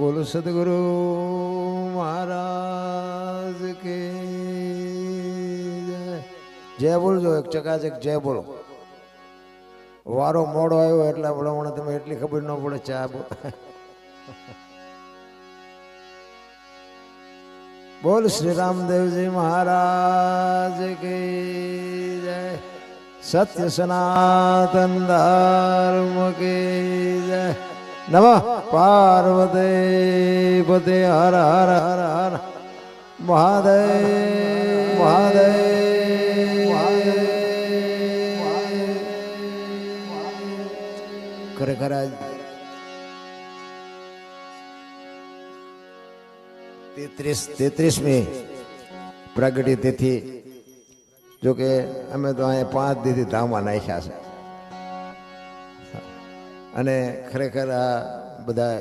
બોલો સદગુરુ મહારાજ કે જય બોલજો, એક ચકાચક જય બોલો. વારો મોડો આવ્યો એટલે ભલામણ તમે એટલી ખબર ન પડે ચા બોલ શ્રી રામદેવજી મહારાજ કી જય, સત્ય સનાતન ધર્મ કી જય. નમઃ પાર્વતી પતે હર હર હર હર મહાદેવ મહાદેવ. ખરેખર આજ 33મી પ્રગટી તિથિ, જોકે અમે તો અહીંયા 5 દીથી ધામમાં નાખ્યા છે. અને ખરેખર આ બધા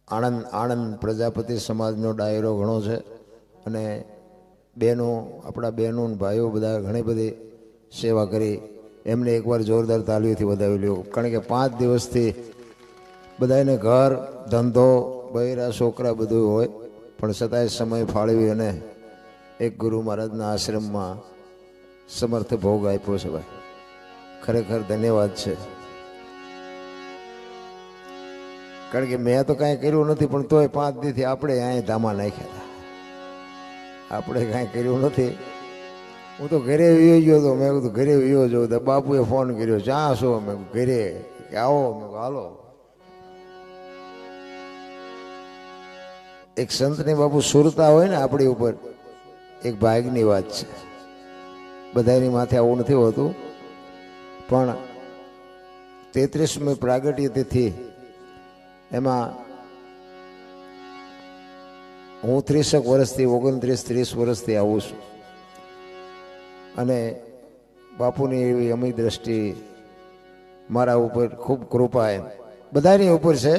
આણંદ પ્રજાપતિ સમાજનો ડાયરો ઘણો છે. અને બહેનો, આપણા બહેનો ભાઈઓ બધા ઘણી બધી સેવા કરી. એમને એકવાર જોરદાર તાલીઓથી વધાવી લ્યો. કારણ કે 5 દિવસથી બધાને ઘર ધંધો બૈરા છોકરા બધું હોય, પણ છતાંય સમય ફાળવી અને એક ગુરુ મહારાજના આશ્રમમાં સમર્થ ભોગ આપ્યો છે. ભાઈ ખરેખર ધન્યવાદ છે. કારણ કે મેં તો કાંઈ કર્યું નથી, પણ તોય 5 દીથી આપણે અહીંયા ધામા નાખ્યા હતા. આપણે કાંઈ કર્યું નથી. હું તો ઘરે વિયો ગયો હતો. મેં કીધું ઘરે વિયો જો તો બાપુએ ફોન કર્યો, જ્યાં છો? મેં ઘરે, કે આવો. મેં હાલો. એક સંતની બાપુ સુરતા હોય ને આપણી ઉપર, એક ભાગની વાત છે. બધાની માથે આવું નથી હોતું. પણ 33મી પ્રાગટ્ય તિથિ, એમાં હું 30 વર્ષથી 29-30 વર્ષથી આવું છું. અને બાપુની એવી અમી દ્રષ્ટિ મારા ઉપર ખૂબ કૃપા એમ બધાની ઉપર છે.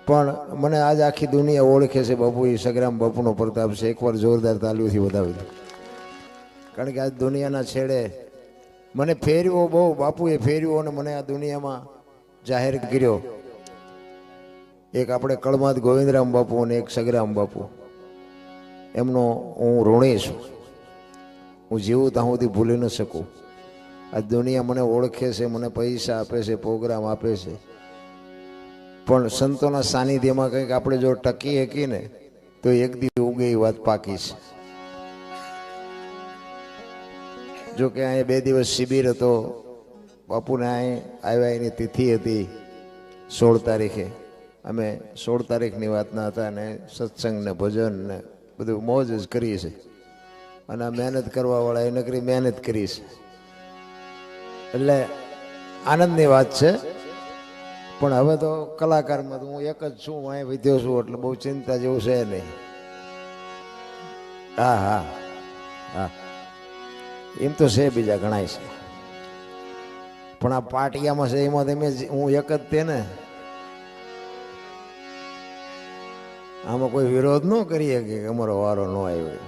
પણ મને આજ આખી દુનિયા ઓળખે છે. બાપુ એ સગરામ બાપુનો પ્રતાપ છે. એકવાર જોરદાર તાલીઓથી વધાવી દો. કારણ કે આજ દુનિયાના છેડે મને ફેરવ્યો બહુ. બાપુએ ફેરવ્યો અને મને આ દુનિયામાં જાહેર કર્યો. એક આપણે કળમાદ ગોવિંદરામ બાપુ અને એક સગરામ બાપુ, એમનો હું ઋણી છું. હું જીવું ત્યાં સુધી ભૂલી ન શકું. આ દુનિયા મને ઓળખે છે, મને પૈસા આપે છે, પ્રોગ્રામ આપે છે, પણ સંતોના સાનિધ્યમાં કંઈક આપણે જો ટકી શકીએ ને તો એક દી ઉગે એ વાત પાકી છે. જો કે અહીંયા 2 દિવસ શિબિર હતો. બાપુને અહીં આવ્યા એની તિથિ હતી 16 તારીખે. અમે 16 તારીખની વાતના હતા અને સત્સંગ ને ભજન ને બધું મોજ જ કરી છે. અને આ મહેનત કરવાવાળા એ નકરી મહેનત કરી છે. એટલે આનંદની વાત છે. પણ હવે તો કલાકારમાં તો હું એક જ છું, અહીં વિદ્યો છું, એટલે બહુ ચિંતા જેવું છે નહીં. હા હા હા, એમ તો છે, બીજા ઘણાય છે. પણ આ પાટિયામાં છે એમાં તમે હું એક જ તે ને. આમાં કોઈ વિરોધ ન કરીએ કે અમારો વારો ન આવ્યો.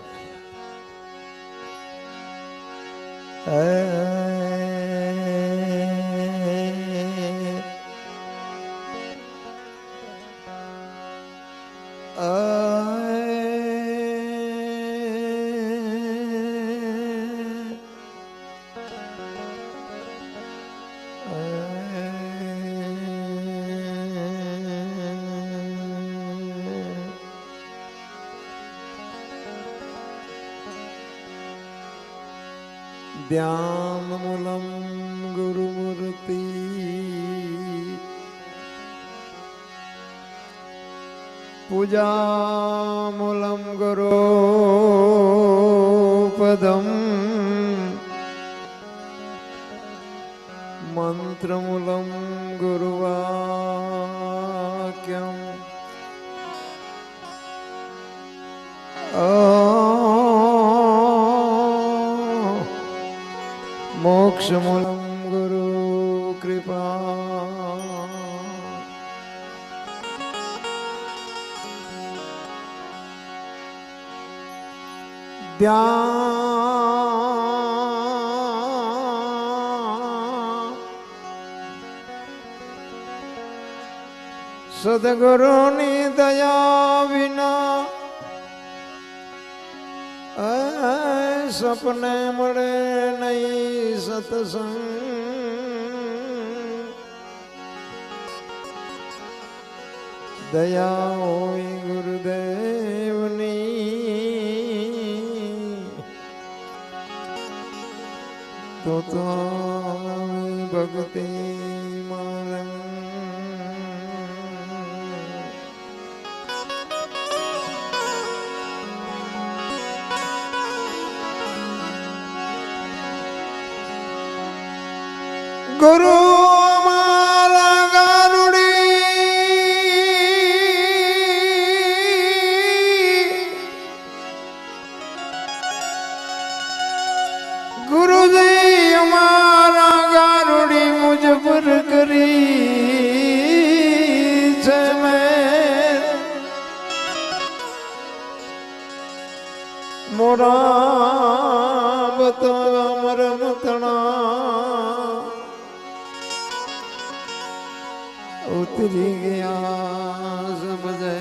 ધ્યાન મૂલમ ગુરુમૂર્તિ પૂજા મૂલમ ગુરુપદમ મંત્ર મૂલમ ગુરુવાક્યમ મોક્ષ મૂલમ ગુરુ કૃપા. ધ્યાન સદગુરુની દયા વિના સપને મળે નહીં સત્સંગ. દયા હોય ગુરુદેવની તો ભક્તિ મારંગ. ગુરુ મારા ગારુડી, ગુરુજી અમારા ગારુડી મુજ પર કરી છે મેં. મોરા બતા મરમ તણા ઉતરી ગયા સમજે.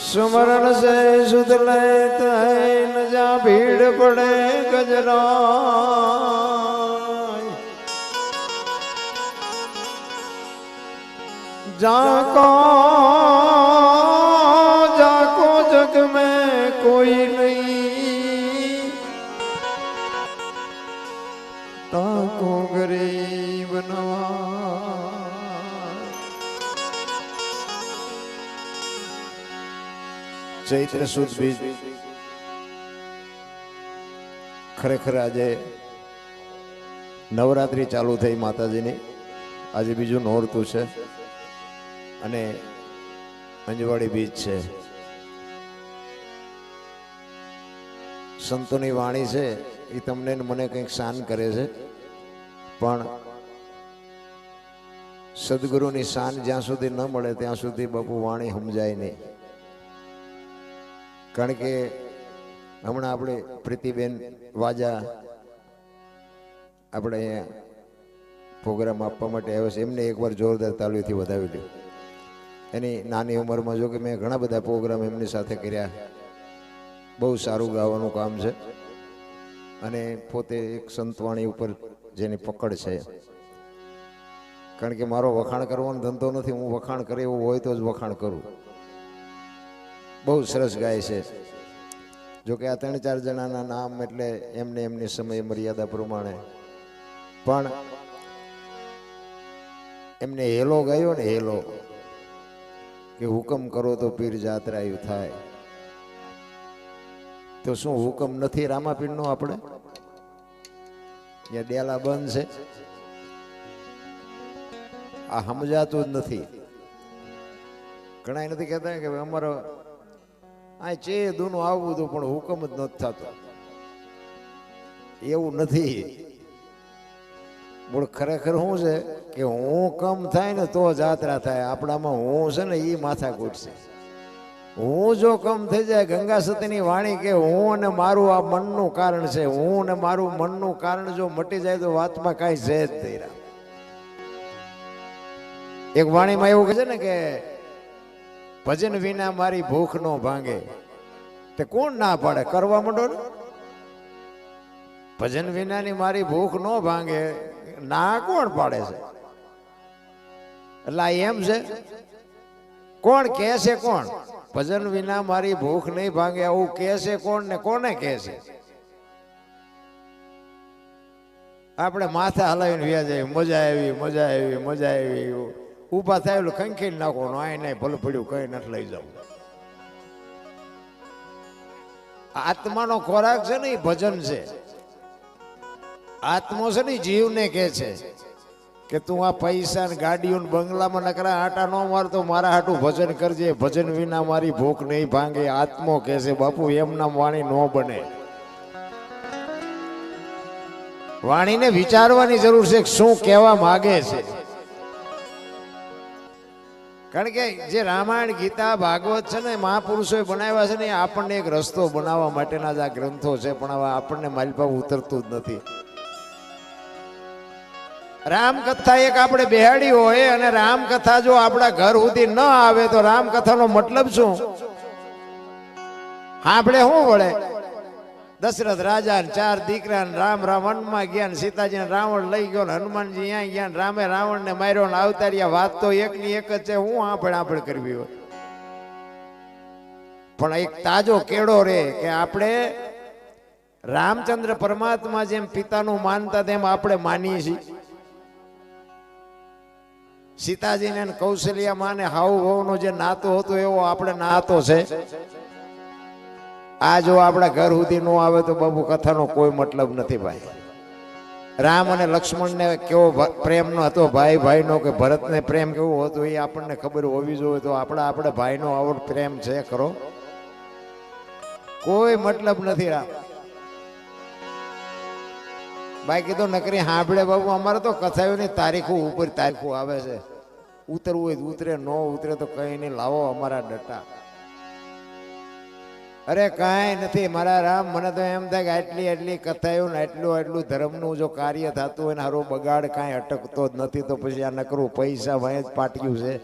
સુમરણ સે સુધ લેત હૈ ન જા ભીડ પડે ગજરાય. जाको जाको जग में कोई नहीं, ताको गरीब नवाज. चैत्र सुद बीज खरेखर આજે નવરાત્રી ચાલુ થઈ માતાજીની. આજે બીજું નોરતું છે અને અંજવાડી બીજ છે. સંતોની વાણી છે એ તમને મને કંઈક શાન કરે છે, પણ સદગુરુની શાન જ્યાં સુધી ન મળે ત્યાં સુધી બાપુ વાણી સમજાય નહીં. કારણ કે હમણાં આપણે પ્રીતિબેન વાજા આપણે અહીંયા પ્રોગ્રામ આપવા માટે આવ્યો છે, એમને એકવાર જોરદાર તાલીઓથી વધાવી લ્યો. એની નાની ઉંમરમાં જો કે મેં ઘણા બધા પ્રોગ્રામ એમની સાથે કર્યા. બહુ સારું ગાવાનું કામ છે અને પોતે એક સંતવાણી ઉપર જેની પકડ છે. કારણ કે મારો વખાણ કરવાનો ધંધો નથી, હું વખાણ કરે એવું હોય તો જ વખાણ કરું. બહુ સરસ ગાય છે. જોકે આ 3-4 જણાના નામ એટલે એમને એમની સમય મર્યાદા પ્રમાણે, પણ એમને હેલો ગાયો ને, હેલો કે હુકમ કરો તો પીર જાત્રાયું થાય. તો શું હુકમ નથી રામાપીરનો? આપણે ત્યાં ડેલા બંધ છે, આ સમજાતું જ નથી. ઘણા નથી કહેતા કે અમારો આ ચે દૂનું આવવું હતું પણ હુકમ જ નથી થતો. એવું નથી. બોલ ખરેખર શું છે કે હું કમ થાય ને તો જાત્રા થાય. આપણામાં હું છે ને એ માથાકૂટ છે. હું જો કમ થઈ જાય, ગંગા સતીની વાણી કે હું અને મારું આ મનનું કારણ છે, હું અને મારું મનનું કારણ જો મટી જાય તો વાતમાં કાંઈ છે જ નહીં. એક વાણીમાં એવું કહે છે ને કે ભજન વિના મારી ભૂખ નો ભાંગે. તે કોણ ના પાડે? કરવા માંડો ને. ભજન વિનાની મારી ભૂખ નો ભાંગે, ના કોણ પાડે છે? એટલે એમ છે, કોણ કહે છે? કોણ ભજન વિના મારી ભૂખ નહીં ભાંગે આવું કહે છે? કોણ ને કોને કહે છે? આપણે માથા હલાવીને વ્યા જાય, મજા આવી મજા આવી મજા આવી. ઉભા થાય ખંખી નાખવાનું, આ નહીં ભલે પડ્યું કઈ નથી લઈ જવું. આત્માનો ખોરાક છે ને એ ભજન છે. આત્મો છે ને જીવને કહે છે કે તું આ પૈસા ને ગાડીઓ બંગલામાં નકરા આટા ન મારતો, મારા હાટું ભજન કરજે. ભજન વિના મારી ભૂખ નહીં ભાંગે. આત્મો કહે છે. બાપુ એમના વાણી ન બને. વાણીને વિચારવાની જરૂર છે, શું કહેવા માગે છે. કારણ કે જે રામાયણ, ગીતા, ભાગવત છે ને મહાપુરુષોએ બનાવ્યા છે ને, આપણને એક રસ્તો બનાવવા માટેના જ આ ગ્રંથો છે, પણ હવે આપણને માલપા ઉતરતું જ નથી. રામકથા એક આપણે બેહાડી હોય અને રામકથા જો આપણા ઘર સુધી ન આવે તો રામકથાનો મતલબ શું? આપણે શું વળે? દશરથ રાજા ને 4 દીકરા રામ વનમાં ગયા, સીતાજી ને રાવણ લઈ ગયો, હનુમાનજી અહીંયા ગયા, રામે રાવણ ને માર્યો ને અવતાર્યા. વાત તો એકની એક જ છે. હું આપણે કરવી હોય પણ એક તાજો કેળો રે કે આપણે રામચંદ્ર પરમાત્મા જેમ પિતાનું માનતા તેમ આપણે માનીએ છીએ. સીતાજીને કૌશલ્યા માને હાવ વહુનો જે નાતો હતો એવો આપણે નાતો છે. આ જો આપણા ઘર સુધી ન આવે તો બાબુ કથાનો કોઈ મતલબ નથી ભાઈ. રામ અને લક્ષ્મણને કેવો પ્રેમનો હતો ભાઈ ભાઈનો, કે ભરતને પ્રેમ કેવો હતો એ આપણને ખબર હોવી જોઈએ. તો આપણે ભાઈનો આવો પ્રેમ છે ખરો? કોઈ મતલબ નથી. રામ બાકી તો નકરી સાંભળે બાબુ. અમારે તો કથાઓની તારીખો ઉપર તારીખો આવે છે. ઉતરવું હોય ઉતરે, ન ઉતરે તો કઈ નહીં. લાવો અમારા ડટા. અરે કાંઈ નથી મારા રામ. મને તો એમ થાય કે આટલી કથાઓ ને આટલું ધર્મનું જો કાર્ય થતું હોય ને હારો બગાડ કાંઈ અટકતો જ નથી. તો પછી આ નકરું પૈસા ભાઈ જ પાટ્યું છે.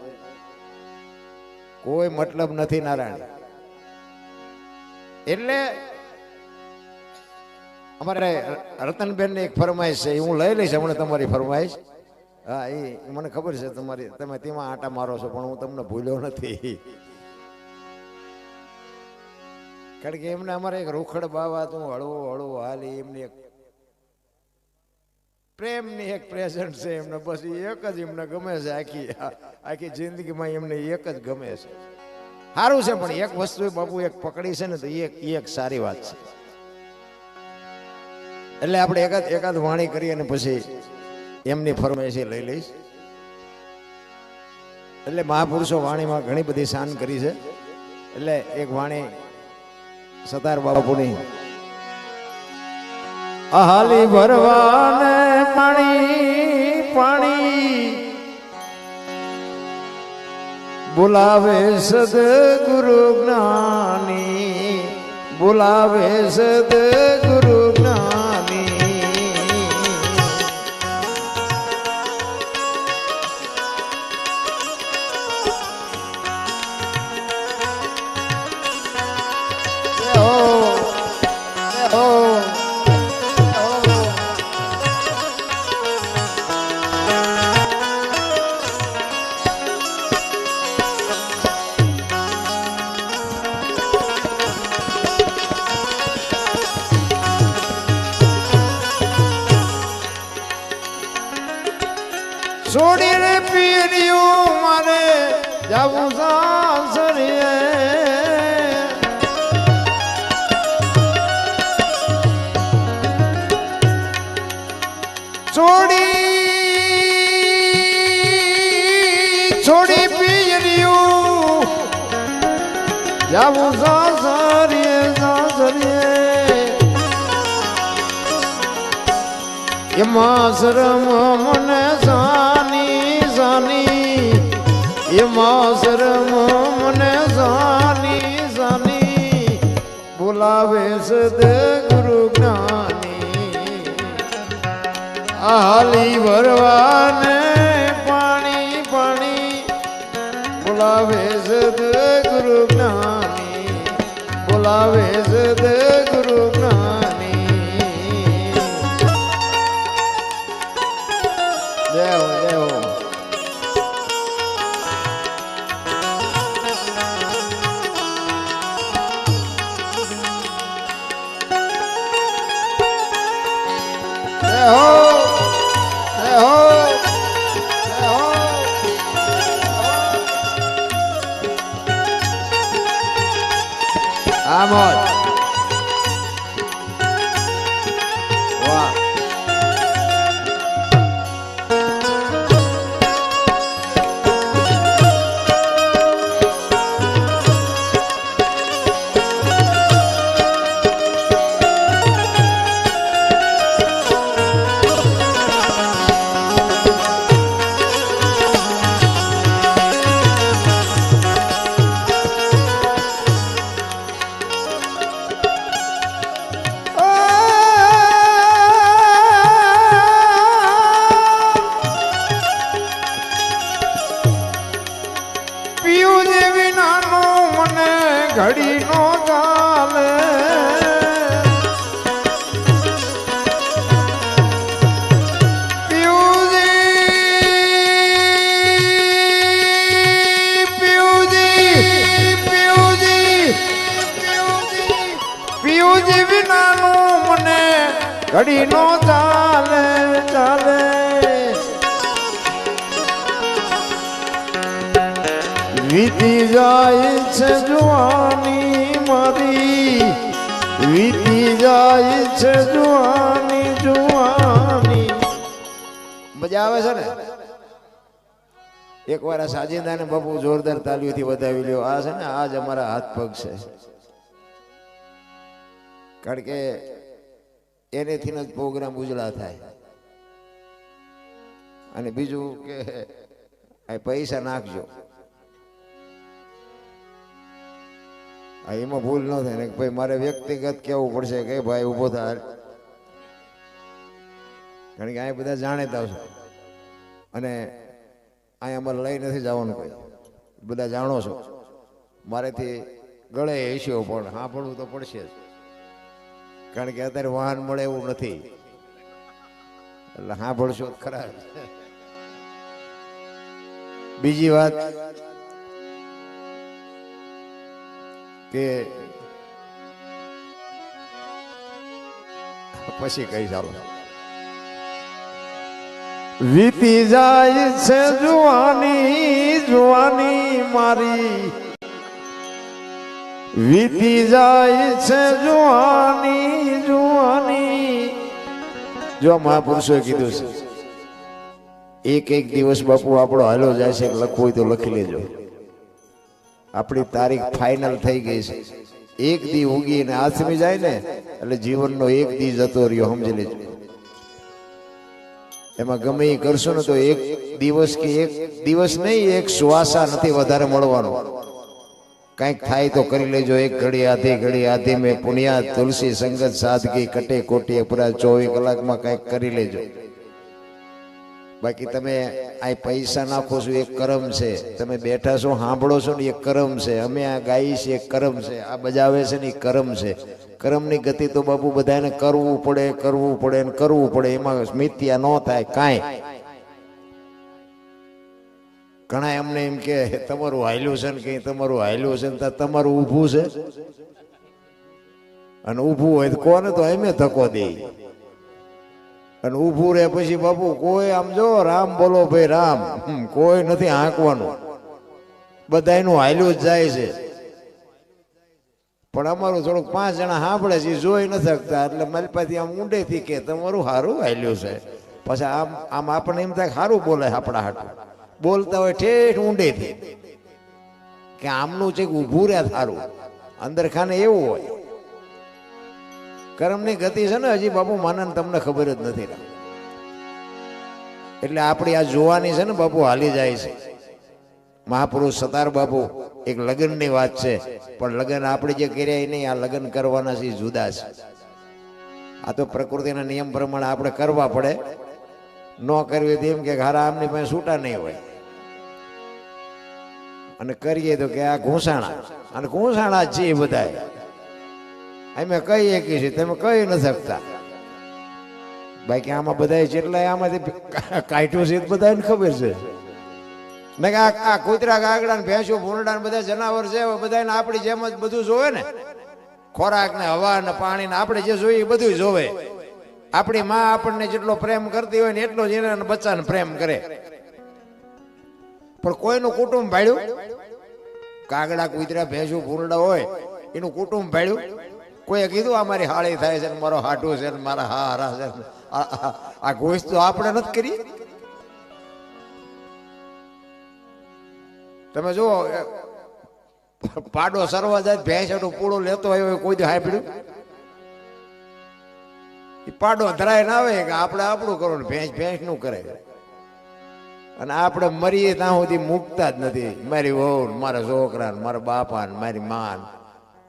કોઈ મતલબ નથી નારાયણ. એટલે અમારે રતનબેન ની એક ફરમાઈશ છે, હું લઈ લઈશ હમણાં તમારી ફરમાઈશ. હા, એ મને ખબર છે તમારી, તમે તેમાં આટા મારો છો પણ હું તમને ભૂલ્યો નથી. કારણ કે એમને અમારે એક રૂખડ બાવા તું હળવો હાલી એમની એક પ્રેમની એક પ્રેઝન્ટ છે એમને. બસ એક જ એમને ગમે છે. આખી જિંદગીમાં એમને એક જ ગમે છે. સારું છે પણ એક વસ્તુ બાપુ એક પકડી છે ને તો એક સારી વાત છે. એટલે આપણે એકાદ વાણી કરીએ અને પછી એમની ફરમાઈશ લઈ લઈશ. એટલે મહાપુરુષો વાણીમાં ઘણી બધી શાન કરી છે. એટલે એક વાણી સતાર બાપુની. હાલી ભરવાને પાણી બોલાવે સદગુરુ જ્ઞાની, બોલાવે સદગુરુ જ્ઞાની. છોડીને પીર્યું મારે જાવું સાસરીએ, છોડી પીર્યું જાવું સાસરીએ. એમાં શરમ મને એમાં શરમ મને જાની બોલાવે સદગુરુ જ્ઞાની. હાલી ભરવાને પાણી બોલાવે સદગુરુ જ્ઞાની, બોલાવે સદગુરુ જ્ઞાની. જય હો જય હો. Vamos. Wow. ઘડી નો ચાલે પિયુજી વિનાનું મને ઘડી નો ચાલે ચાલે વીતી જાય છે જુવાની મારી વીતી જાય છે જુવાની જુવાની મજા આવે છે ને એક વાર સાજિંદા ને બાપુ જોરદાર તાલીઓથી વધાવી લ્યો આ છે ને આજ અમારા હાથ પગ છે કારણ કે એનેથી જ પ્રોગ્રામ ઉજળા થાય અને બીજું કે પૈસા નાખજો એમાં ભૂલ ન થાય ને ભાઈ મારે વ્યક્તિગત કેવું પડશે કે ભાઈ ઉભો થાય કારણ કે અહીંયા બધા જાણેતા છે અને અહીંયા અમારે લઈ નથી જવાનું કોઈ બધા જાણો છો મારેથી ગળે હસ્યો પણ હા પડવું તો પડશે જ કારણ કે અત્યારે વાહન મળે એવું નથી એટલે હા ભળશો ખરા બીજી વાત કે પછી કઈ ચાલો વીતી જાય છે જુવાની જુવાની મારી વીતી જાય છે જુવાની જુવાની જો મહાપુરુષોએ કીધું છે એક એક દિવસ બાપુ આપણો હાલો જાય છે લખવું હોય તો લખી લેજો આપણી તારીખ ફાઇનલ થઈ ગઈ છે એક દી ઉગી ને આથમી જાય ને એટલે જીવનનો એક દી જતો રહ્યો સમજી લેજો એમાં ગમે એ કરશો ને તો એક દિવસ કે એક દિવસ નહીં એક શ્વાસા નથી વધારે મળવાનો કંઈક થાય તો કરી લેજો એક ઘડી આધી મેં પુણ્યા તુલસી સંગત સાદગી કટે કોટી અપરાધ 24 કલાકમાં કંઈક કરી લેજો બાકી તમે આ પૈસા નાખો છો એક કરમ છે તમે બેઠા છો સાંભળો છો ને એક કરમ છે અમે આ ગાઈ છે એક કરમ છે આ બજાવે છે ને એ કરમ છે કરમની ગતિ તો બાપુ બધાને કરવું પડે ને કરવું પડે એમાં મિથ્યા ન થાય કાંઈ ઘણા એમને એમ કે તમારું હાલ્યું છે ને કઈ તમારું હાલ્યું છે ને તમારું ઊભું છે અને ઊભું હોય તો કોને તો એમે ધક્કો દે અને ઊભું રહે પછી બાપુ કોઈ આમ જો રામ બોલો ભાઈ રામ કોઈ નથી હાંકવાનું બધાનું હાલ્યું જ જાય છે પણ અમારું થોડુંક 5 જણા સાંભળે છે જોઈ ન શકતા એટલે મલપાથી આમ ઊંડેથી કે તમારું સારું હાલ્યું છે પછી આમ આપણને એમ થાય સારું બોલે આપણા હાટું બોલતા હોય ઠેઠ ઊંડેથી કે આમનું છે ઊભું રહ્યા સારું અંદર ખાને એવું હોય કર્મની ગતિ છે ને હજી બાપુ માનન તમને ખબર જ નથી એટલે આપણી આ જોવાની છે ને બાપુ હાલી જાય છે મહાપુરુષ સતાર બાપુ એક લગ્નની વાત છે પણ લગ્ન આપણે જે કર્યા નહીં આ લગ્ન કરવાના છે જુદા છે આ તો પ્રકૃતિના નિયમ પ્રમાણે આપણે કરવા પડે ન કરવી તો એમ કે હારા આમની પાસે છૂટા નહીં હોય અને કરીએ તો કે આ ઘૂંસાણા અને ઘૂંસાણા જ છે બધા અમે કઈ એકી છે તમે કહી ન શકતા બાકી આમાં બધા જેટલા આમાંથી કાઢ્યું છે બધાને ખબર છે ને કે આ કૂતરા કાગડા ને ભેંસો ભૂંડા બધા જનાવર છે બધાને આપણી જેમ જ બધું જોવે ને ખોરાક ને હવા ને પાણી ને આપણે જે જોઈએ એ બધું જોવે આપણી માં આપણને જેટલો પ્રેમ કરતી હોય ને એટલો જ એના બચ્ચાને પ્રેમ કરે પણ કોઈનું કુટુંબ ભાડ્યું કાગડા કૂતરા ભેંસો ભૂંડા હોય એનું કુટુંબ ભાડ્યું કોઈએ કીધું અમારી હાળી થાય છે મારો હાટું છે મારા હારા છે આ ગોશ તો આપણે નથી કરી તમે જુઓ પાડો સરવા જાય ભેંસ પૂળો લેતો હોય કોઈ દી હાંભળ્યું પાડો ધરાય ના આવે કે આપણે આપણું કરો ને ભેંસ ભેંસ નું કરે અને આપણે મરીએ ત્યાં સુધી મૂકતા જ નથી મારી વહુ મારા છોકરા મારા બાપા મારી માન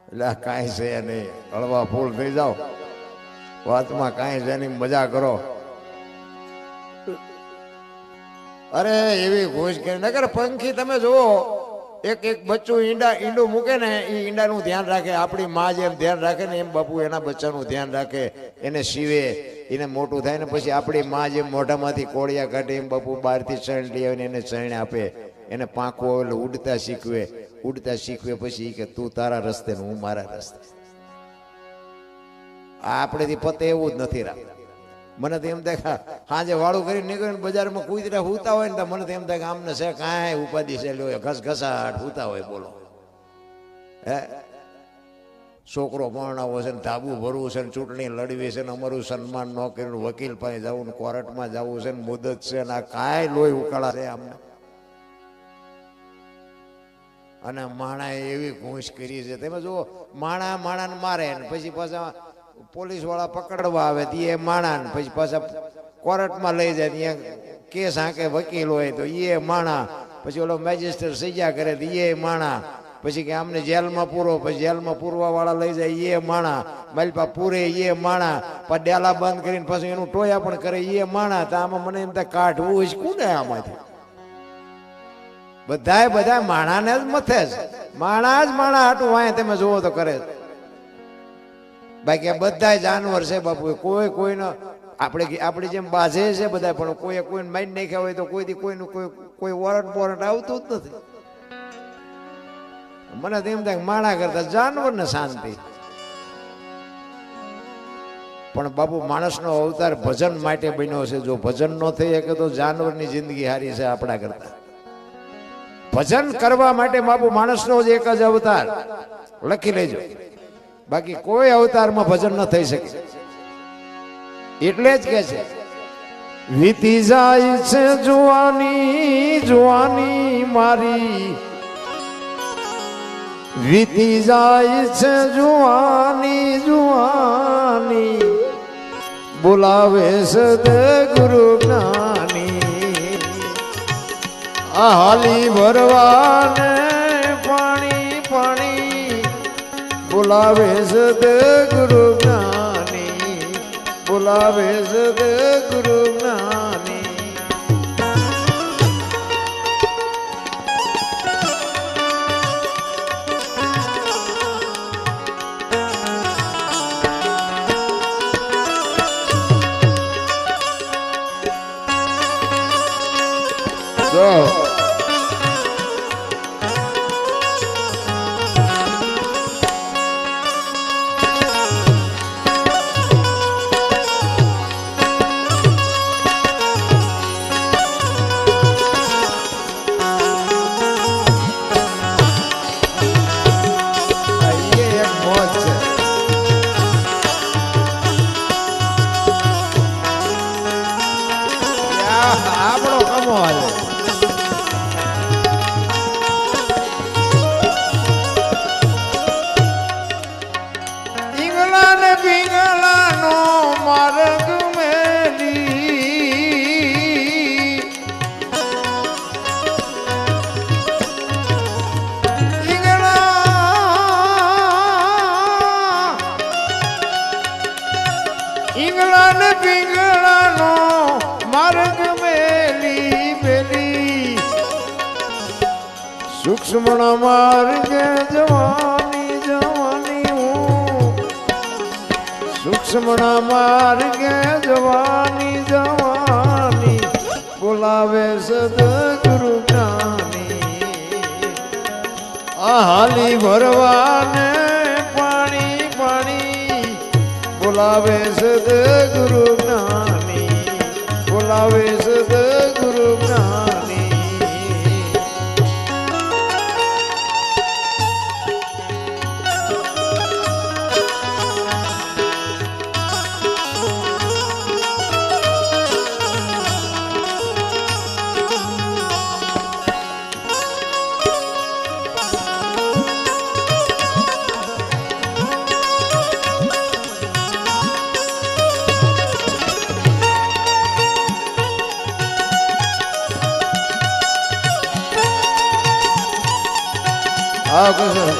એટલે કાંઈ છે નહીં હળવા ફૂલ થઈ જાઓ વાતમાં કાંઈ છે નહીં મજા કરો અરે એવી ઘોષ કરી નગર પંખી તમે જુઓ એક એક બચ્ચું ઈંડું મૂકે ને એ ઈંડાનું ધ્યાન રાખે, આપણી માં જેમ ધ્યાન રાખે ને એમ બાપુ એના બચ્ચાનું ધ્યાન રાખે, એને સીવે, એને મોટું થાય ને પછી આપણી માં જેમ મોઢામાંથી કોળિયા કાઢે એમ બાપુ બહારથી ચણ લઈ આવીને એને ચણ આપે, એને પાંખો એટલે ઉડતા શીખવે પછી કે તું તારા રસ્તે ને હું મારા રસ્તે. આ આપણેથી પતે એવું જ નથી રાખતા. મને તો એમ થાય સાંજે વાળું કરીને નીકળીને બજારમાં કૂતરા હુતા હોય ને તો મને તો એમ થાય કે આમને છે કાંઈ ઉપાધિ છે ઘસઘસાટ હુતા હોય. બોલો હે, છોકરો ભણાવો છે ને ધાબુ ભરવું છે ને ચૂંટણી લડવી છે ને અમારું સન્માન ન કર્યું, વકીલ પાસે જવું ને કોર્ટમાં જવું છે ને મુદત છે ને આ કાંઈ લોહી ઉકાળા છે અમને. અને માણાએ એવી ઘૂંસ કરી છે તમે જુઓ, માણાને મારે ને પછી પાછા પોલીસ વાળા પકડવા આવે એ માણા ને પછી પાછા કોર્ટમાં લઈ જાય ત્યાં કેસ હાંકે વકીલ હોય તો એ માણા, પછી ઓલો મેજિસ્ટ્રેટ સજા કરે તો એ માણા, પછી કે આમને જેલમાં પૂરો, પછી જેલમાં પૂરવા વાળા લઈ જાય એ માણા, માલપા પૂરે એ માણા, પછી ડેલા બંધ કરીને પછી એનું ટોયા પણ કરે એ માણા. તો આમાં મને એમ થાય કાઢવું હોય કોને આમાંથી? બધા માણાને જ મથે છે, માણા જ માણા હાટું વાય તમે જુઓ તો કરે. બાકી બધા જાનવર છે બાપુ, કોઈનો આપણે જેમ બાજે છે બધા, પણ કોઈને મારી નાખ્યા હોય તો કોઈથી કોઈનું કોઈ વોરંટ આવતું જ નથી. મને તો એમ થાય માણા કરતા જાનવરને શાંતિ. પણ બાપુ માણસનો અવતાર ભજન માટે બન્યો છે. જો ભજન ન થઈ શકે તો જાનવરની જિંદગી હારી છે આપણા કરતા. ભજન કરવા માટે બાપુ માણસનો જ એક જ અવતાર, લખી લેજો. બાકી કોઈ અવતારમાં ભજન ન થઈ શકે. એટલે જ કે છે વીતી જાય છે જુવાની મારી, વીતી જાય છે જુવાની, બોલાવે સદે ગુરુ જ્ઞાની, આ હાલી ભરવાને પાણી, બોલાવે સદગુરુ જ્ઞાની, બોલાવે સદગુરુ જ્ઞાની. સૂક્ષ્મ માર્ગે જવાની હું, સૂક્ષ્મ માર્ગે જવાની, બોલાવે સદગુરુ જ્ઞાની, આ હાલી ભરવાને પાણી, બોલાવે સદગુરુ જ્ઞાની, બોલાવે સદગુરુ જ્ઞાની. હા કશું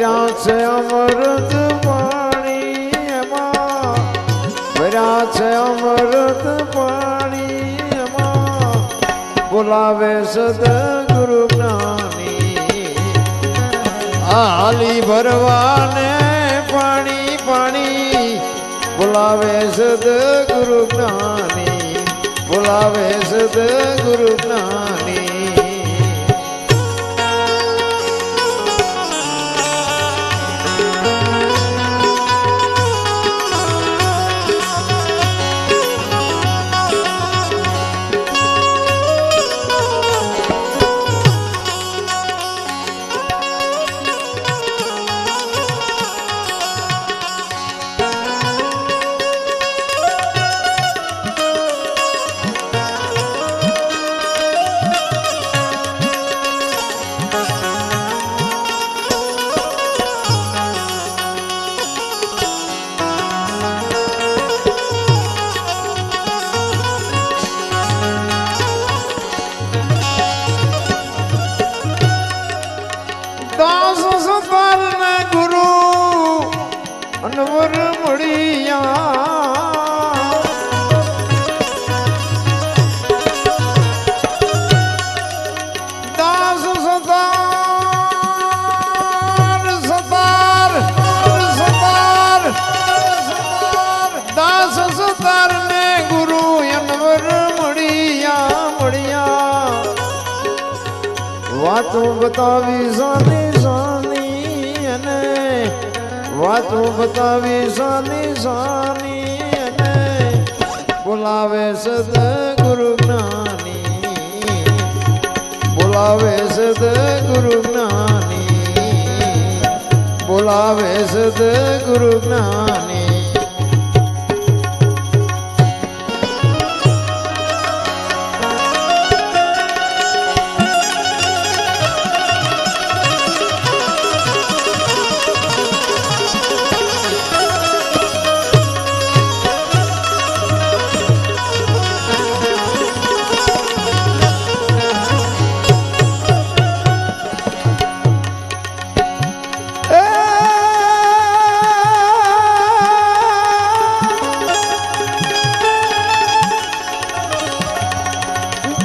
ભર્યા છે અમૃત પાણી એમાં, ભર્યા છે અમૃત પાણી એમાં, બોલાવે સદગુરુ જ્ઞાની. હાલી ભરવાને પાણી પાણી, બોલાવે સદગુરુ જ્ઞાની, બોલાવે સદગુરુ જ્ઞાની. અનવર મળિયા દાસ સતાર સતાર સતાર દાસ સતાર ને ગુરુ અનવર મળિયા મળિયા. વાતો બતાવી સાની સાની અને વાતો બતાવી સાની સાની અને બોલાવે સદગુરુ જ્ઞાની, બોલાવે સદગુરુ જ્ઞાની, બોલાવે સદગુરુ જ્ઞાની.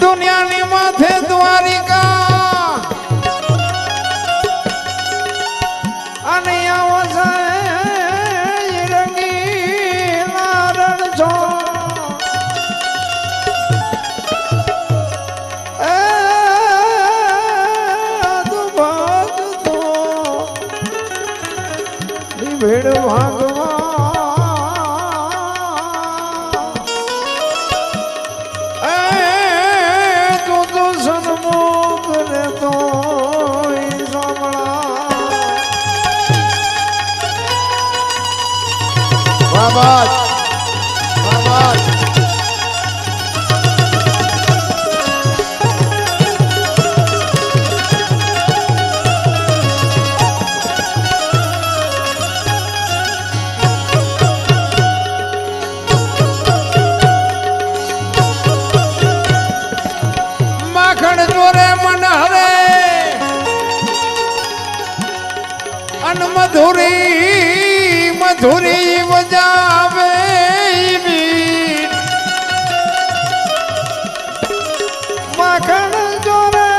દુનિયાની માથે દ્વારિકા અને રંગી નારણ છો. ભેડ ભાગવા બાબા માખણ ચોરે મન હરે અન મધુરી મધુરી વજાવે માખણ ચોરે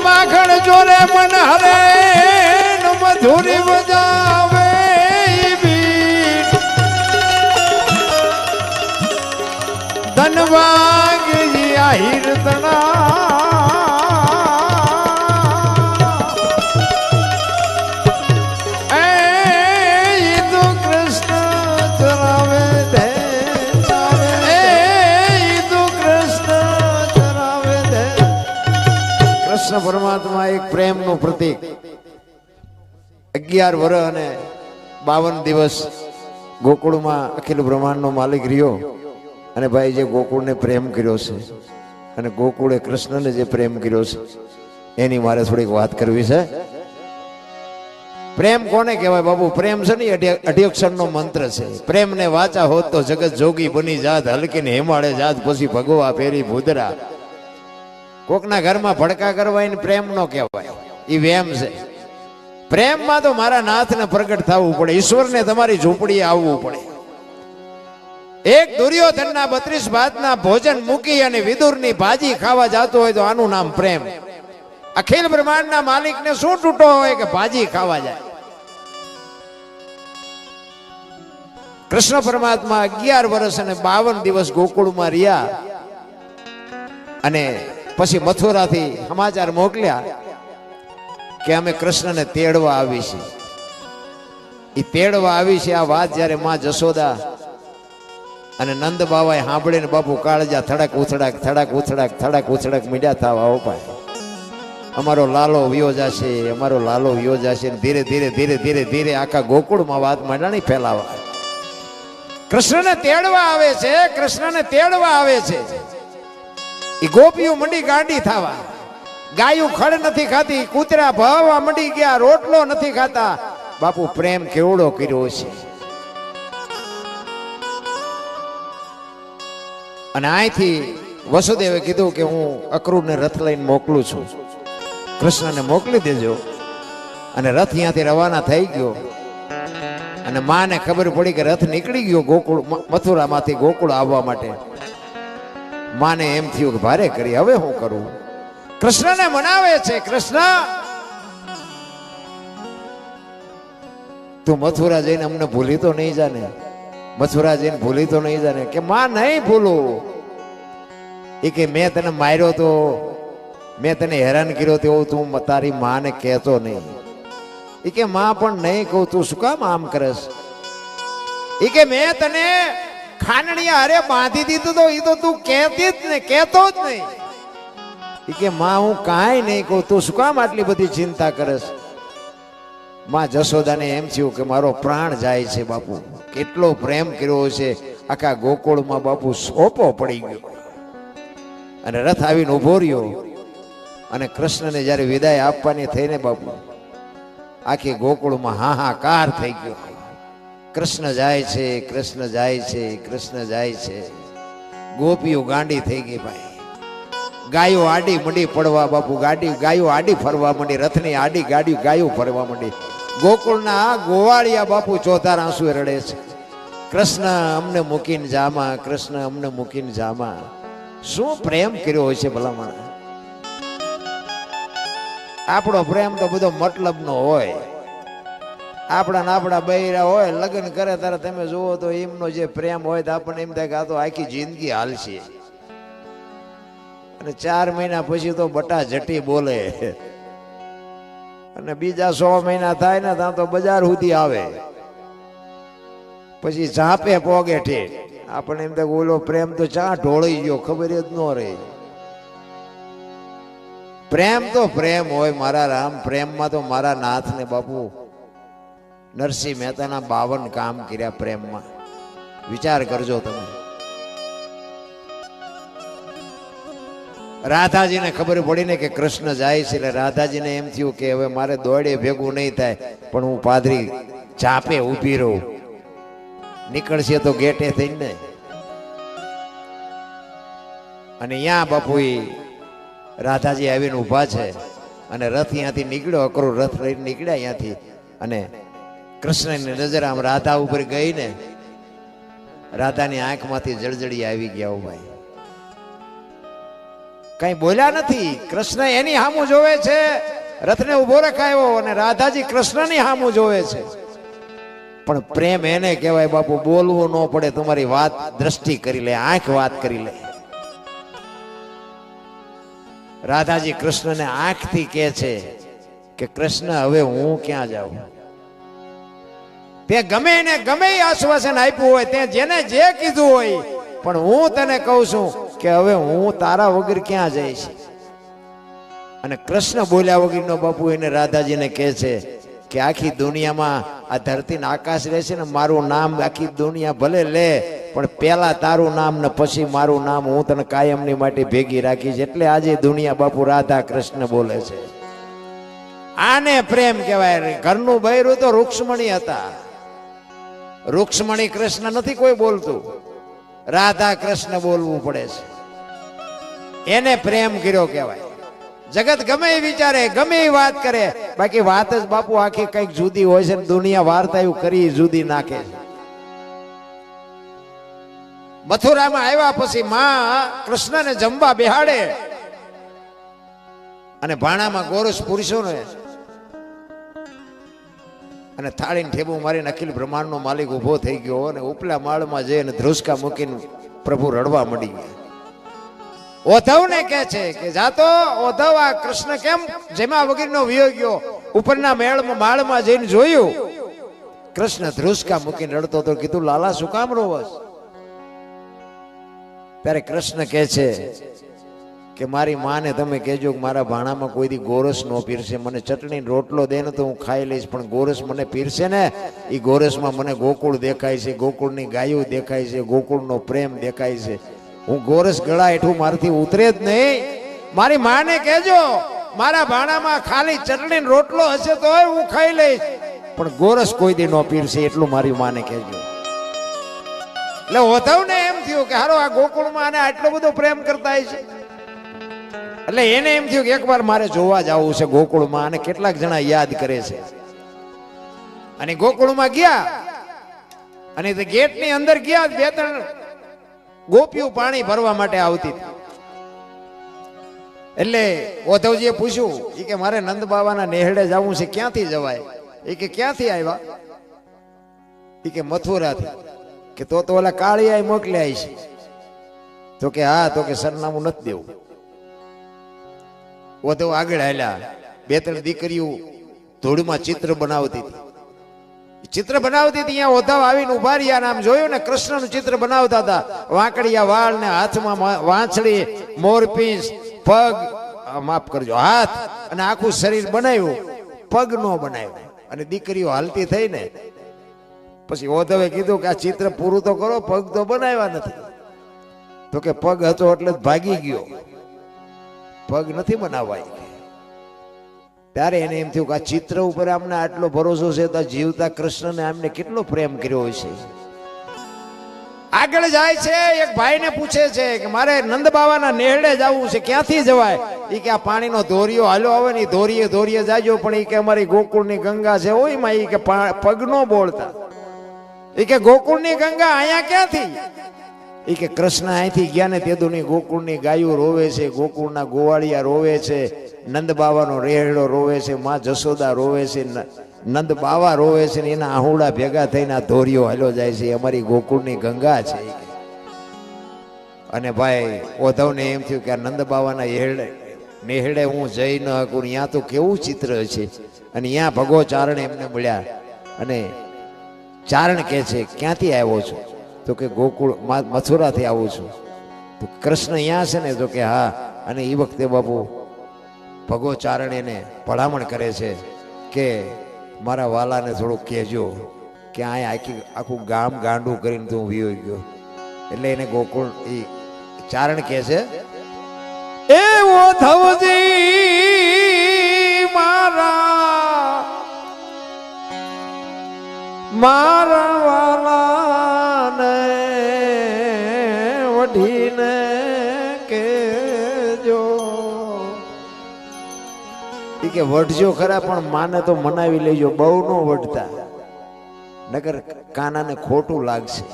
માખણ ચોરે મન હરે મધુરી વજાવે ધનવાગી આહિર તણા તો કૃષ્ણ ચરાવે દે તો કૃષ્ણ ચરાવે દે. કૃષ્ણ પરમાત્મા એક પ્રેમનું પ્રતીક. 11 વર્ષ અને 52 દિવસ ગોકુળમાં અખિલ બ્રહ્માંડનો માલિક રહ્યો અને ભાઈ જે ગોકુળને પ્રેમ કર્યો છે અને ગોકુળે કૃષ્ણને જે પ્રેમ કર્યો છે એની મારે થોડીક વાત કરવી છે. પ્રેમ કોને કહેવાય બાપુ? પ્રેમ છે ને અઢી અક્ષરનો મંત્ર છે. પ્રેમ ને વાચા હોત તો જગત જોગી બની જાત, હલકીને હિમાળે જાત, પછી ભગવા ફેરી ભૂદરા. કોકના ઘરમાં ભડકા કરવા એને પ્રેમ નો કહેવાય, એ વેમ છે. પ્રેમમાં તો મારા નાથને પ્રગટ થવું પડે, ઈશ્વરને તમારી ઝૂંપડીએ આવવું પડે. એક દુર્યોધનના 32 ભાતના ભોજન મૂકી અને વિદુરની ભાજી ખાવા જતો હોય તો આનું નામ પ્રેમ. અખિલ બ્રહ્માંડના માલિકને શું તૂટો હોય કે ભાજી ખાવા જાય? કૃષ્ણ પરમાત્મા 11 વર્ષ અને 52 દિવસ ગોકુળમાં રહ્યા અને પછી મથુરાથી સમાચાર મોકલ્યા કે અમે કૃષ્ણને તેડવા આવી છીએ. એ તેડવા આવી છે આ વાત જ્યારે માં જશોદા અને નંદ બાવાએ સાંભળીને બાપુ કાળજા થડક ઉથડાક થડક ઉથડાક થડક ઉથડાક મીડ્યા થાવ આવો પાય, અમારો લાલો વિયો જશે, અમારો લાલો વિયો જશે. ધીરે ધીરે ધીરે ધીરે ધીરે આખા ગોકુળમાં વાત માંડણી ફેલાવા. કૃષ્ણને તેડવા આવે છે, કૃષ્ણને તેડવા આવે છે. એ ગોપીઓ મંડી ગાંડી થવા, ગાયું ખડ નથી ખાતી, કૂતરા ભાવવા મંડી ગયા, રોટલો નથી ખાતા. બાપુ પ્રેમ કેવડો કર્યો છે. અને અહીંથી વસુદેવે કીધું કે હું અક્રૂરને રથ લઈને મોકલું છું, કૃષ્ણને મોકલી દેજો. અને રથ અહીંયાથી રવાના થઈ ગયો અને માને ખબર પડી કે રથ નીકળી ગયો ગોકુળ મથુરામાંથી ગોકુળ આવવા માટે. માને એમ થયું કે ભારે કરી, હવે હું કરું? કૃષ્ણને મનાવે છે, કૃષ્ણ તું મથુરા જઈને અમને ભૂલી તો નહીં જાને, મથુરા જઈને ભૂલી તો નહીં જાને? કે માં નહીં ભૂલું. એ કે મેં તને માર્યો તો, મેં તને હેરાન કર્યો તો તું તારી માને કહેતો નહીં. એ કે માં પણ નહીં કહું, તું શું કામ આમ કરસ? એ કે મેં તને ખાનડિયા હારે બાંધી દીધું તો એ તો તું કહેતી જ ને, કહેતો જ નહીં. એ કે માં હું કાંઈ નહીં કહું, તું શું કામ આટલી બધી ચિંતા કરસ? માં જશોદાને એમ થયું કે મારો પ્રાણ જાય છે. બાપુ કેટલો પ્રેમ કર્યો છે આખા ગોકુળમાં. બાપુ સોપો પડી ગયો અને રથ આવીને ઉભો રહ્યો અને કૃષ્ણને જ્યારે વિદાય આપવાની થઈને બાપુ આખી ગોકુળમાં હાહાકાર થઈ ગયો. કૃષ્ણ જાય છે, કૃષ્ણ જાય છે, કૃષ્ણ જાય છે. ગોપીઓ ગાંડી થઈ ગઈ ભાઈ. ગાયો આડી મંડી પડવા બાપુ, ગાયો આડી ફરવા માંડી, રથની આડી ગાડી ગાયો ફરવા માંડી. ગોકુળના ગોવાળિયા બાપુ ચોથાર આંસુએ રડે છે, કૃષ્ણ અમને મૂકીને જામાં, કૃષ્ણ અમને મૂકીને જામાં. શું પ્રેમ કર્યો હોય છે ભલામણ. આપણો પ્રેમ તો બધો મતલબનો હોય. આપણા બૈરા હોય, લગ્ન કરે ત્યારે તમે જુઓ તો એમનો જે પ્રેમ હોય તો આપણને એમ થાય કે આ તો આખી જિંદગી હાલશે. અને 4 મહિના પછી તો બટા જટી બોલે અને બીજા 100 મહિના થાય ને ત્યાં તો બજાર સુધી આવે, પછી ઝાપે પોગે ઠેઠ. આપણે એમ થાય ઓલો પ્રેમ તો ચા ઢોળી ગયો, ખબર જ ન રહી. પ્રેમ તો પ્રેમ હોય મારા રામ. પ્રેમમાં તો મારા નાથને બાપુ નરસિંહ મહેતાના 52 કામ કર્યા પ્રેમમાં. વિચાર કરજો તમે. રાધાજીને ખબર પડી ને કે કૃષ્ણ જાય છે એટલે રાધાજીને એમ થયું કે હવે મારે દોડે ભેગું નહીં થાય, પણ હું પાદરી ચાપે ઊભી રહું, નીકળશે તો ગેટે થઈને. અને અહીંયા બાપુ રાધાજી આવીને ઊભા છે અને રથ અહીંયાથી નીકળ્યો, અક્રૂર રથ લઈને નીકળ્યા અહીંયાથી. અને કૃષ્ણની નજર આમ રાધા ઉપર ગઈ ને રાધાની આંખમાંથી જળજળી આવી ગયા. ભાઈ કઈ બોલ્યા નથી. કૃષ્ણ એની સામું જોવે છે, રથને ઉભો રખાયો અને રાધાજી કૃષ્ણની સામું જોવે છે. પણ પ્રેમ એને કહેવાય બાપુ, બોલવું ન પડે, તમારી વાત દ્રષ્ટિ કરી લે, આંખ વાત કરી લે. રાધાજી કૃષ્ણને આંખથી કહે છે કે કૃષ્ણ હવે હું ક્યાં જાઉં? તે ગમે ને ગમે આશ્વાસન આપ્યું હોય, તે જેને જે કીધું હોય, પણ હું તને કહું છું કે હવે હું તારા વગર ક્યાં જઈશ? અને કૃષ્ણ બોલ્યા વગરનો બાપુ એને રાધાજીને કહે છે કે આખી દુનિયામાં આ ધરતી ને આકાશ રહેશે ને, મારું નામ આખી દુનિયા ભલે લે, પણ પેલા તારું નામ ને પછી મારું નામ હું તને કાયમની માટે ભેગી રાખીશ. એટલે આજે દુનિયા બાપુ રાધા કૃષ્ણ બોલે છે. આને પ્રેમ કહેવાય. ઘરનું બૈરું તો રૂક્ષ્મણી હતા. રૂક્ષ્મણી કૃષ્ણ નથી કોઈ બોલતું, રાધા કૃષ્ણ બોલવું પડે છે. એને પ્રેમ કર્યો કહેવાય. જગત ગમે એ વિચારે, ગમે એ વાત કરે, બાકી વાત જ બાપુ આખી કઈક જુદી હોય છે. દુનિયા વાર્તા એવું કરી જુદી નાખે છે. મથુરામાં આવ્યા પછી માં કૃષ્ણને જમવા બેહાડે અને ભાણામાં ગોરસ પુરુષો ને અને થાળીને ઠેબુ મારીને અખિલ બ્રહ્માંડનો માલિક ઉભો થઈ ગયો અને ઉપલા માળમાં જઈને ધ્રુસકા મૂકીને પ્રભુ રડવા મળી ગયા. ઓધવને કહે છે કે જાતો ઓધવ, આ કૃષ્ણ કેમ જેમાં વગરનો વિયો ગયો? ઉપરના માળમાં જઈને જોયું, કૃષ્ણ ધ્રુસકા મૂકીને રડતો તો. કીધું લાલા શું કામ રોવસ? ત્યારે કૃષ્ણ કહે છે કે મારી માને તમે કહેજો કે મારા ભાણામાં કોઈ દી ગોરસ નો પીરશે. મને ચટણી રોટલો દે ને તો હું ખાઈ લઈશ, પણ ગોરસ મને પીરશે ને, એ ગોરસમાં મને ગોકુળ દેખાય છે, ગોકુળની ગાયો દેખાય છે, ગોકુળનો પ્રેમ દેખાય છે. હું ગોરસ ગળા હેઠું મારથી ઉતરે જ નહીં. મારી માને કહેજો મારા ભાણામાં ખાલી ચટણી રોટલો હશે તો હું ખાઈ લઈશ, પણ ગોરસ કોઈ દી નો પીરશે, એટલું મારી માને કહેજો. એટલે ઓધવને એમ થયું કે હારો આ ગોકુળમાં આને આટલો બધો પ્રેમ કરતા છે. એટલે એને એમ થયું કે એકવાર મારે જોવા જવું છે ગોકુળમાં, અને કેટલાક જણા યાદ કરે છે. અને ગોકુળમાં ગયા અને ગેટની અંદર ગયા. 2-3 ગોપીઓ પાણી ભરવા માટે આવતી હતી. એટલે ઓધવજીએ પૂછ્યું કે મારે નંદ બાવાના નેહડે જવું છે, ક્યાંથી જવાય? એ કે ક્યાંથી આવ્યા? એ કે મથુરાથી. કે તો ઓલા કાળિયા મોકલ્યા છે? તો કે હા. તો કે સરનામું નથી દેવું. ઓધવ આગળ હાલ્યા. 2-3 દીકરીઓ ધૂળમાં ચિત્ર બનાવતી હતી. ચિત્ર બનાવતી હતી. અહીંયા ઓધવ આવીને ઉભા રહ્યા. નામ જોયું ને, કૃષ્ણનું ચિત્ર બનાવતા હતા. વાંકડિયા વાળ ને હાથમાં વાંછડી, મોરપીંછ, પગ, માફ કરજો, હાથ અને આખું શરીર બનાવ્યું, પગ નો બનાવ્યું. અને દીકરીઓ હાલતી થઈ ને પછી ઓધવે કીધું કે આ ચિત્ર પૂરું તો કરો, પગ તો બનાવ્યા નથી. તો કે પગ હતો એટલે ભાગી ગયો, પગ નથી બનાવાય. ત્યારે એને એમ થયું કે આ ચિત્ર ઉપર આમને આટલો ભરોસો છે તો જીવતા કૃષ્ણને આમને કેટલો પ્રેમ કર્યો હોય છે. આગળ જાય છે. એક ભાઈને પૂછે છે કે મારે નંદ બાવાના નેહડે જવું છે, ક્યાંથી જવાય? એ કે આ પાણીનો ધોરિયો હાલો આવે ને, ધોરીએ જાજો, પણ એ કે અમારી ગોકુળની ગંગા છે હોય માં, એ કે પગ નો બોલતા. એ કે ગોકુળની ગંગા અહીંયા ક્યાંથી? એ કે કૃષ્ણ અહીંથી ગયા ને તેદુની ગોકુળની ગાયો રોવે છે, ગોકુળના ગોવાળિયા રોવે છે, નંદ બાવાનો રેહડો રોવે છે, માં જશોદા રોવે છે, નંદ બાવા રોવે છે, ને એના આહુડા ભેગા થઈને આ ધોરિયો હાલ્યો જાય છે, અમારી ગોકુળની ગંગા છે. અને ભાઈ ઓધવને એમ થયું કે આ નંદ બાવાના નેહડે હું જઈ ન શકું, ત્યાં તો કેવું ચિત્ર છે. અને ત્યાં ભગો ચારણ એમને મળ્યા. અને ચારણ કહે છે ક્યાંથી આવ્યો છો? તો કે ગોકુળ મથુરાથી આવું છું. તો કૃષ્ણ અહીંયા છે ને? તો કે હા. અને એ વખતે બાપુ ભગો ચારણ એને ભલામણ કરે છે કે મારા વાલાને થોડુંક કહેજો કે અહીંયા આખું ગામ ગાંડું કરીને તું વિયો ગયો. એટલે એને ગોકુળ એ ચારણ કહે છે, એવો ધવજી મારા વાલાને વઢીને કેજો. એ કે વઢજો ખરા, પણ માને તો મનાવી લેજો, બહુ નો વઢતા, નકર કાનાને ખોટું લાગશે.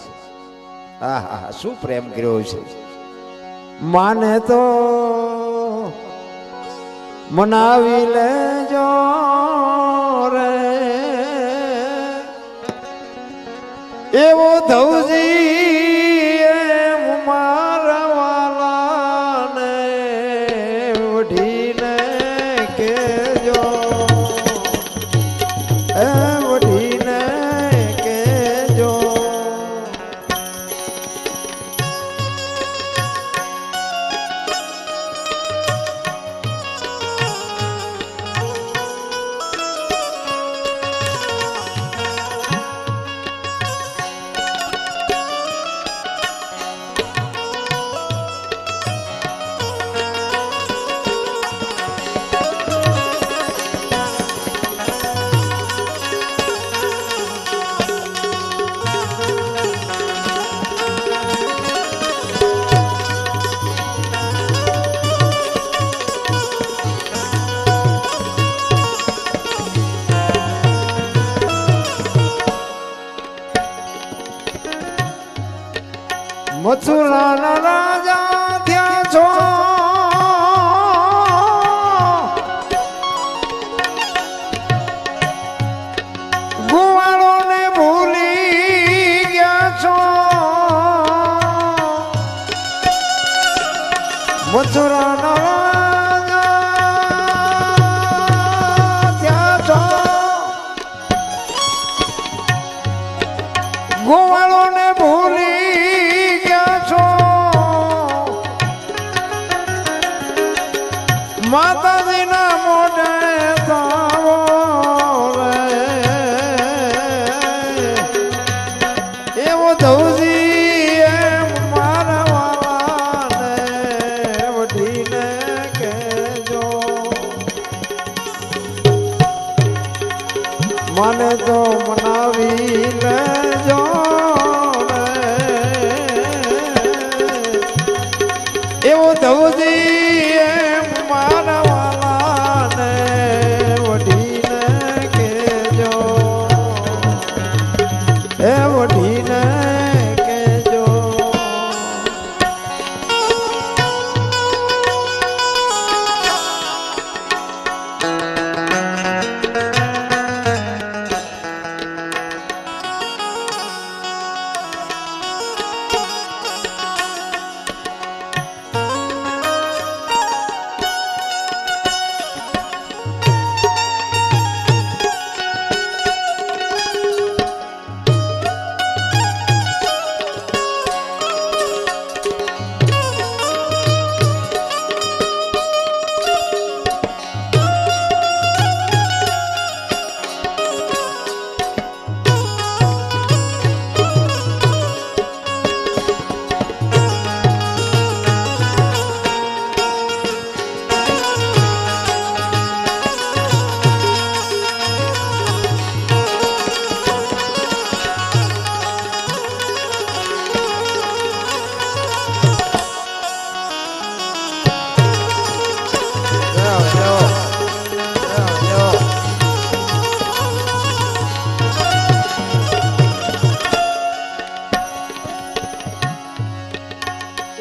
હા હા, શું પ્રેમ કર્યો છે. માને તો મનાવી લેજો રે, એવો ધવજી મારા વાલાને વઢીને કેજો, વઢીને કેજો. મથુરાના રાજા થયા છો ગોવાળોને ભૂલી ગયા છો મથુરાના રાજા થયા છો ગોવાળોને ભૂલી ગયા છો માતાજીના મોઢે થાવો એવો ધવજી એમ મારા વાળાને વઢીને કહેજો મને તો મનાવી લેજો એવો ધવજી એમ મારા વાલાને વઢીને કહેજો એ વઢીને કહેજો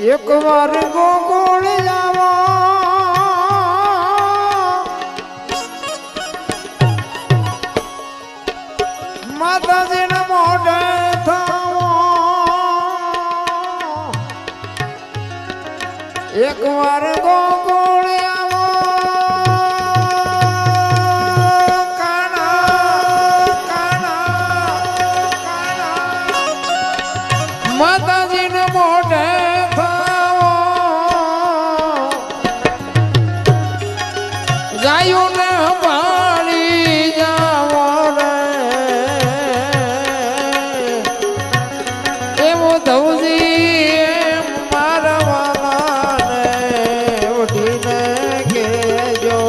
એક વાર ગોકુળ જાવો માતાજીના મોઢે થાવો એક વાર ગોકુળ આવો માતાજીના મોઢે ગાયોને ભાળી જાવો રે એવો ધવજી એમ મારા વાલાને વઢીને કહેજો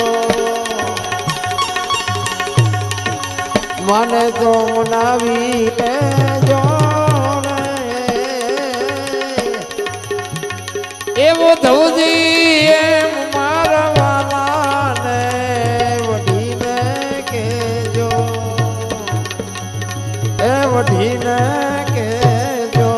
મને તો મનાવી લેજો એવો ધવજી એમ મારા વાલાને વઢીને કહેજો એ વઢીને કહેજો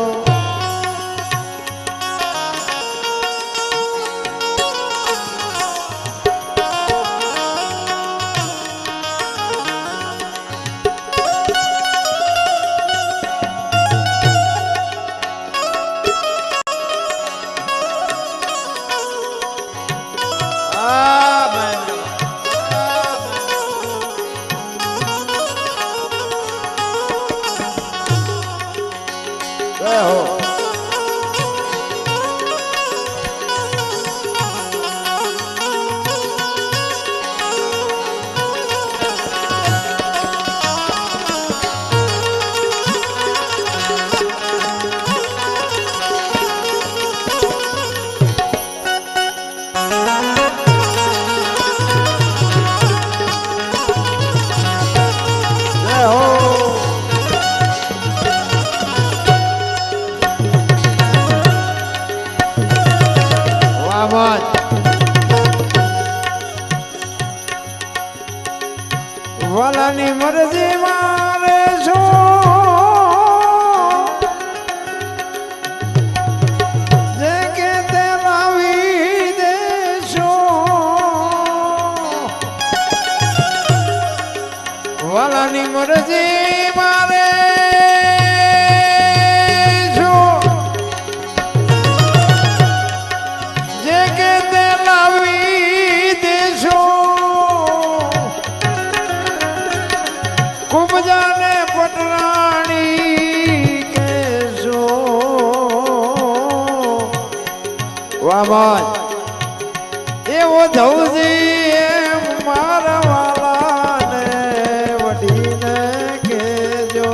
વાલાની મરજી મારે છો અમરજી મારે જો જે કે તે લાવી દેશો ખૂબ જાને પટરાણી કેશો વાહ ભાઈ એવો ધવજી એમ મારા વાલાને વઢીને કેજો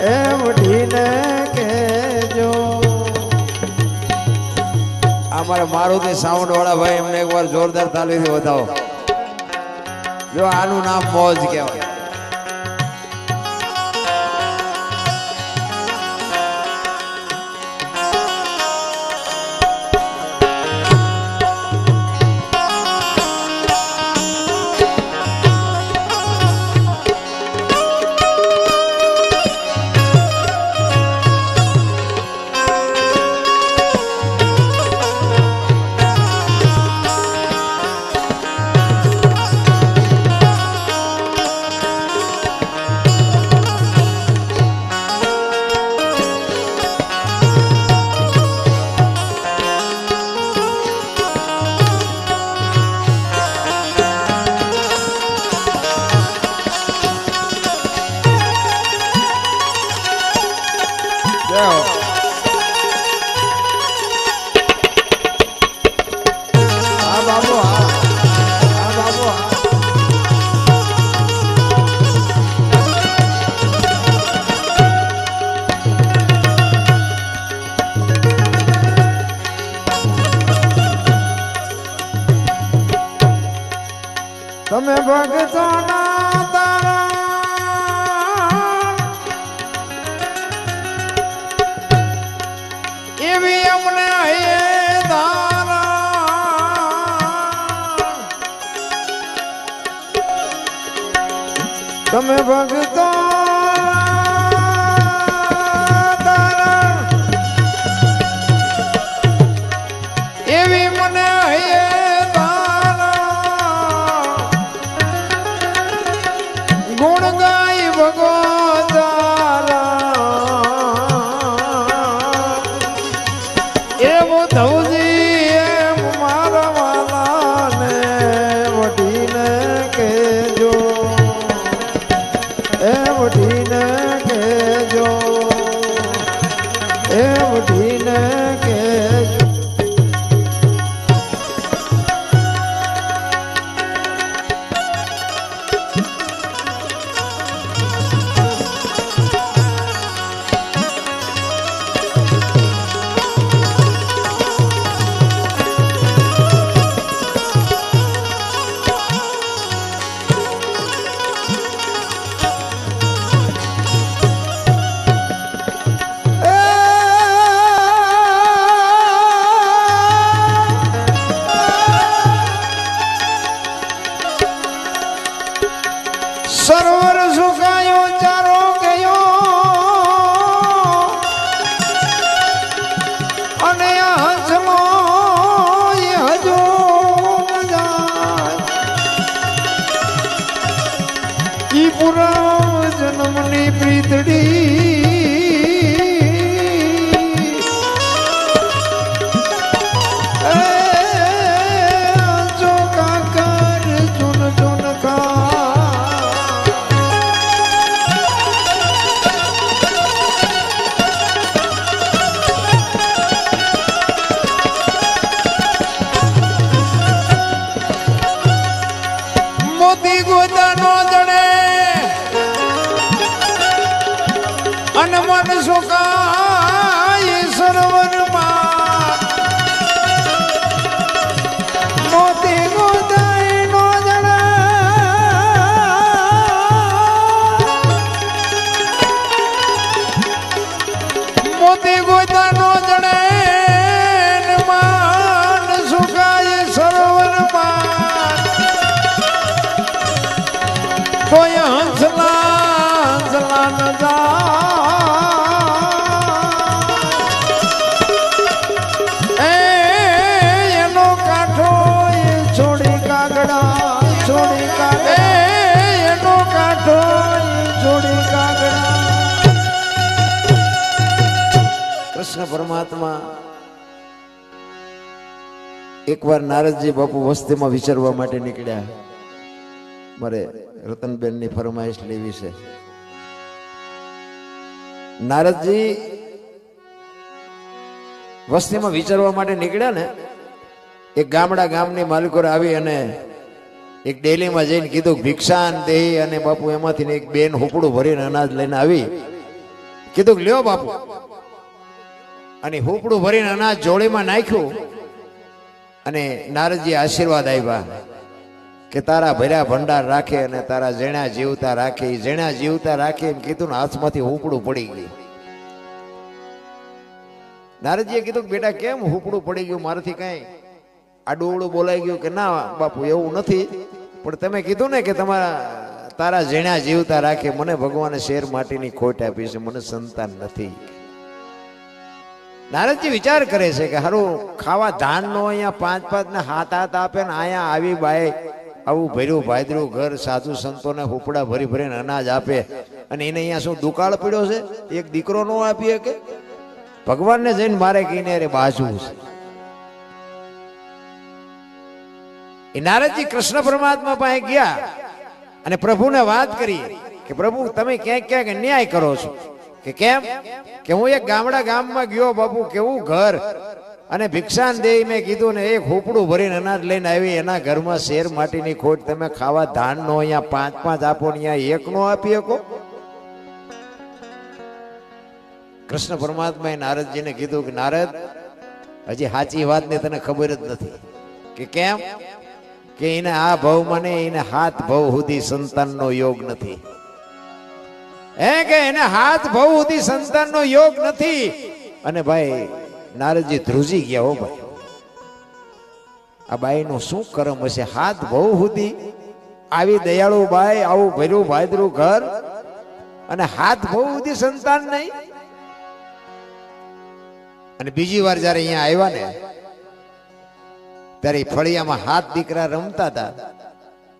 એ વઢીને કેજો અમારા મારુતિ સાઉન્ડ વાળા ભાઈ એમને એકવાર જોરદાર તાલીથી વધાવો જો આનું નામ મોજ કહેવાય તમે ભક્તોના તારા એવી અમને હૈયે તારા તમે ભક્તો તારા એવી મને હૈયે ગુણ ગાય ભગવતારા એવો ધવજી એમ મારા વાલાને વઢીને કેજો એ વઢીને કેજો એ વઢીને કેજો સરોવર સુકાયો ચારો ગયો અને હસલો એ હજો ઈ પુરા જન્મની પ્રીતડી જો કાકર ચુન ચુન કા મોતી ગોતા નો જડે અને મન સુકાય સરોવરમાં મોતી ગોતા નો જડે મોતી ગોતા નો જડે મન સુકાય સરોવરમાં કોઈ હંસલા હંસલા ન જાય એનો કાંઠો એ છોડી કાગડા છોડી કાગડા એનો કૃષ્ણ પરમાત્મા એકવાર નારદજી બાપુ વસ્તીમાં વિચારવા માટે નીકળ્યા. મારે રતનબેનની ફરમાઈશ લેવી છે. નારદજી વસ્તીમાં વિચારવા માટે નીકળ્યા ને, એક ગામની માલિકો આવી અને એક ડેલીમાં જઈને કીધું ભિક્ષાન દેહી, અને બાપુ એમાંથી એક બેન હુપડું ભરીને અનાજ લઈને આવી. કીધું લ્યો બાપુ, અને હુપડું ભરીને અનાજ જોડીમાં નાખ્યું. અને નારદજી આશીર્વાદ આપ્યા કે તારા ભર્યા ભંડાર રાખે અને તારા જેણા જીવતા રાખે. જેણા જીવતા રાખે એમ કીધું ને હાથમાંથી હુપડું પડી ગયું. નારદજીએ કીધું કે બેટા કેમ હુપડું પડી ગયું, મારાથી કઈ આડું બોલાઈ ગયું? કે ના બાપુ એવું નથી, પણ તમે કીધું ને કે તારા જેણા જીવતા રાખે. મને ભગવાને શેર માટીની ખોટ આપી છે, મને સંતાન નથી. નારદજી વિચાર કરે છે કે હારું ખાવા ધાન નો અહીંયા 5-5 ને 7-7 આપે ને અહીંયા આવી બાય આવું ભર્યું ભાદરું ઘર સાધુ સંતોને હુપડા ભરી ભરીને અનાજ આપે, અને એને અહીંયા શું દુકાળ પડ્યો છે? એક દીકરો નો આપીએ કે? ભગવાનને જઈને મારે કહીને રે બાજુ છે. એ નારદજી કૃષ્ણ પરમાત્મા પાસે ગયા અને પ્રભુને વાત કરી કે પ્રભુ તમે ક્યાંક ક્યાંક અન્યાય કરો છો. કે કેમ? કે હું એક ગામમાં ગયો બાપુ, કેવું ઘર, અને ભિક્ષાન દેઈ મેં કીધું ને એક હુપડું ભરીને અનાજ લઈને આવી, એના ઘરમાં શેર માટીની ખોટ. તમે ખાવા ધાન નો અહીંયા 5-5 આપો ને અહીંયા એક નો આપી શકો? કૃષ્ણ પરમાત્માએ નારદજીને કીધું કે નારદ, હજી સાચી વાત ને તને ખબર જ નથી. કે કેમ? કે એને આ ભાવમાં ને એને 7 ભાવ સુધી સંતાનનો યોગ નથી. કે એને 7 ભાવ સુધી સંતાનનો યોગ નથી. અને ભાઈ નારદજી ધ્રુજી ગયા. હો ભાઈ, આ બાઈનું શું કરમ હશે? 7 ભાવ સુધી આવી દયાળુ બાઈ, આવું ભર્યું ભાદરું ઘર, અને 7 ભાવ સુધી સંતાન નહીં. અને બીજી વાર જયારે અહીંયા આવ્યા ને, ત્યારે ફળિયામાં 7 દીકરા રમતા હતા.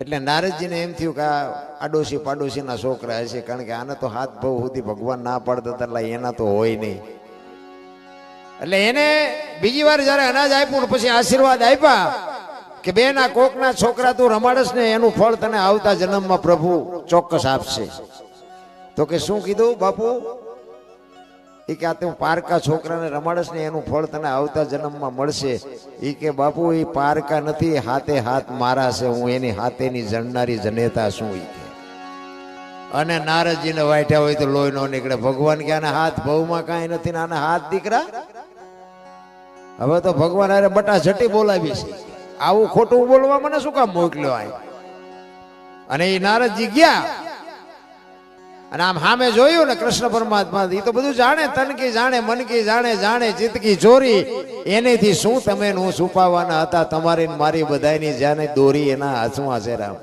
એટલે નારદજીને એમ થયું કે આ આડોશી પાડોશીના છોકરા હશે, કારણ કે આને તો 7 ભાવ સુધી ભગવાન ના પાડતા હતા, એટલે એના તો હોય નહીં. એટલે એને બીજી વાર જયારે અનાજ આપ્યું પછી આશીર્વાદ આપ્યા કે બેન આ કોકના છોકરા તું રમાડસ ને એનું ફળ તને આવતા જન્મમાં પ્રભુ ચોક્કસ આપશે. તો કે શું કીધું બાપુ? એ કે આ તું પારકા છોકરાને રમાડસ ને એનું ફળ તને આવતા જન્મમાં મળશે. એ કે બાપુ એ પારકા નથી, હાથે હાથ મારા છે, હું એની હાથેની જણનારી જનેતા છું. એ કે અને નારદજીને વાઠ્યા હોય તો લોહી નો નીકળે. ભગવાન કે આના 7 ભાવમાં કાંઈ નથી ને આના 7 દીકરા. હવે તો ભગવાન અરે બટા ઝટી બોલાવી છે. આવું ખોટું બોલવા મને શું કામ મોકલ્યો? અને એ નારદજી ગયા અને આમ સામે જોયું ને કૃષ્ણ પરમાત્મા, એ તો બધું જાણે, તનકી જાણે, મનકી જાણે, જાણે ચિતકી ચોરી. એનેથી શું તમે હું છુપાવવાના હતા? તમારી મારી બધાની જાને દોરી એના હાથમાં છે રામ.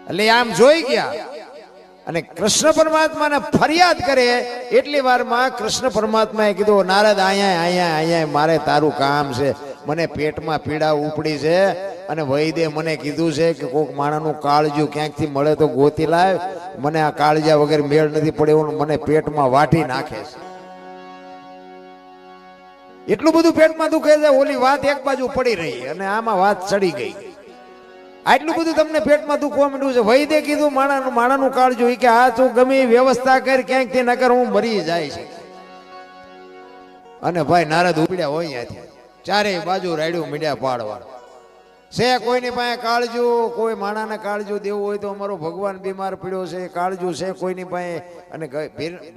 એટલે આમ જોઈ ગયા અને કૃષ્ણ પરમાત્માને ફરિયાદ કરે. એટલી વારમાં કૃષ્ણ પરમાત્માએ કીધું નારદ અહીંયા મારે તારું કામ છે. મને પેટમાં પીડા ઉપડી છે અને વૈદ્ય મને કીધું છે કે કોઈક માણાનું કાળજું ક્યાંકથી મળે તો ગોતી લાવ. મને આ કાળજા વગર મેળ નથી પડે એવું, મને પેટમાં વાટી નાખે છે. એટલું બધું પેટમાં દુખે છે. ઓલી વાત એક બાજુ પડી રહી અને આમાં વાત ચડી ગઈ. આટલું બધું તમને પેટમાં દુખવા માંડ્યું છે. વૈદ્ય કીધું માણાનું કાળજું. કે આ તું ગમે વ્યવસ્થા કર ક્યાંકથી, નકર હું મરી જાય છે. અને ભાઈ નારદ ઉપડ્યા હોય ત્યાંથી, ચારે બાજુ રાડ્યું મીડિયા પાડવા છે. કોઈની પાસે કાળજુ, કોઈ માણાને કાળજુ દેવું હોય તો અમારો ભગવાન બીમાર પડ્યો છે, કાળજુ છે કોઈની પાસે. અને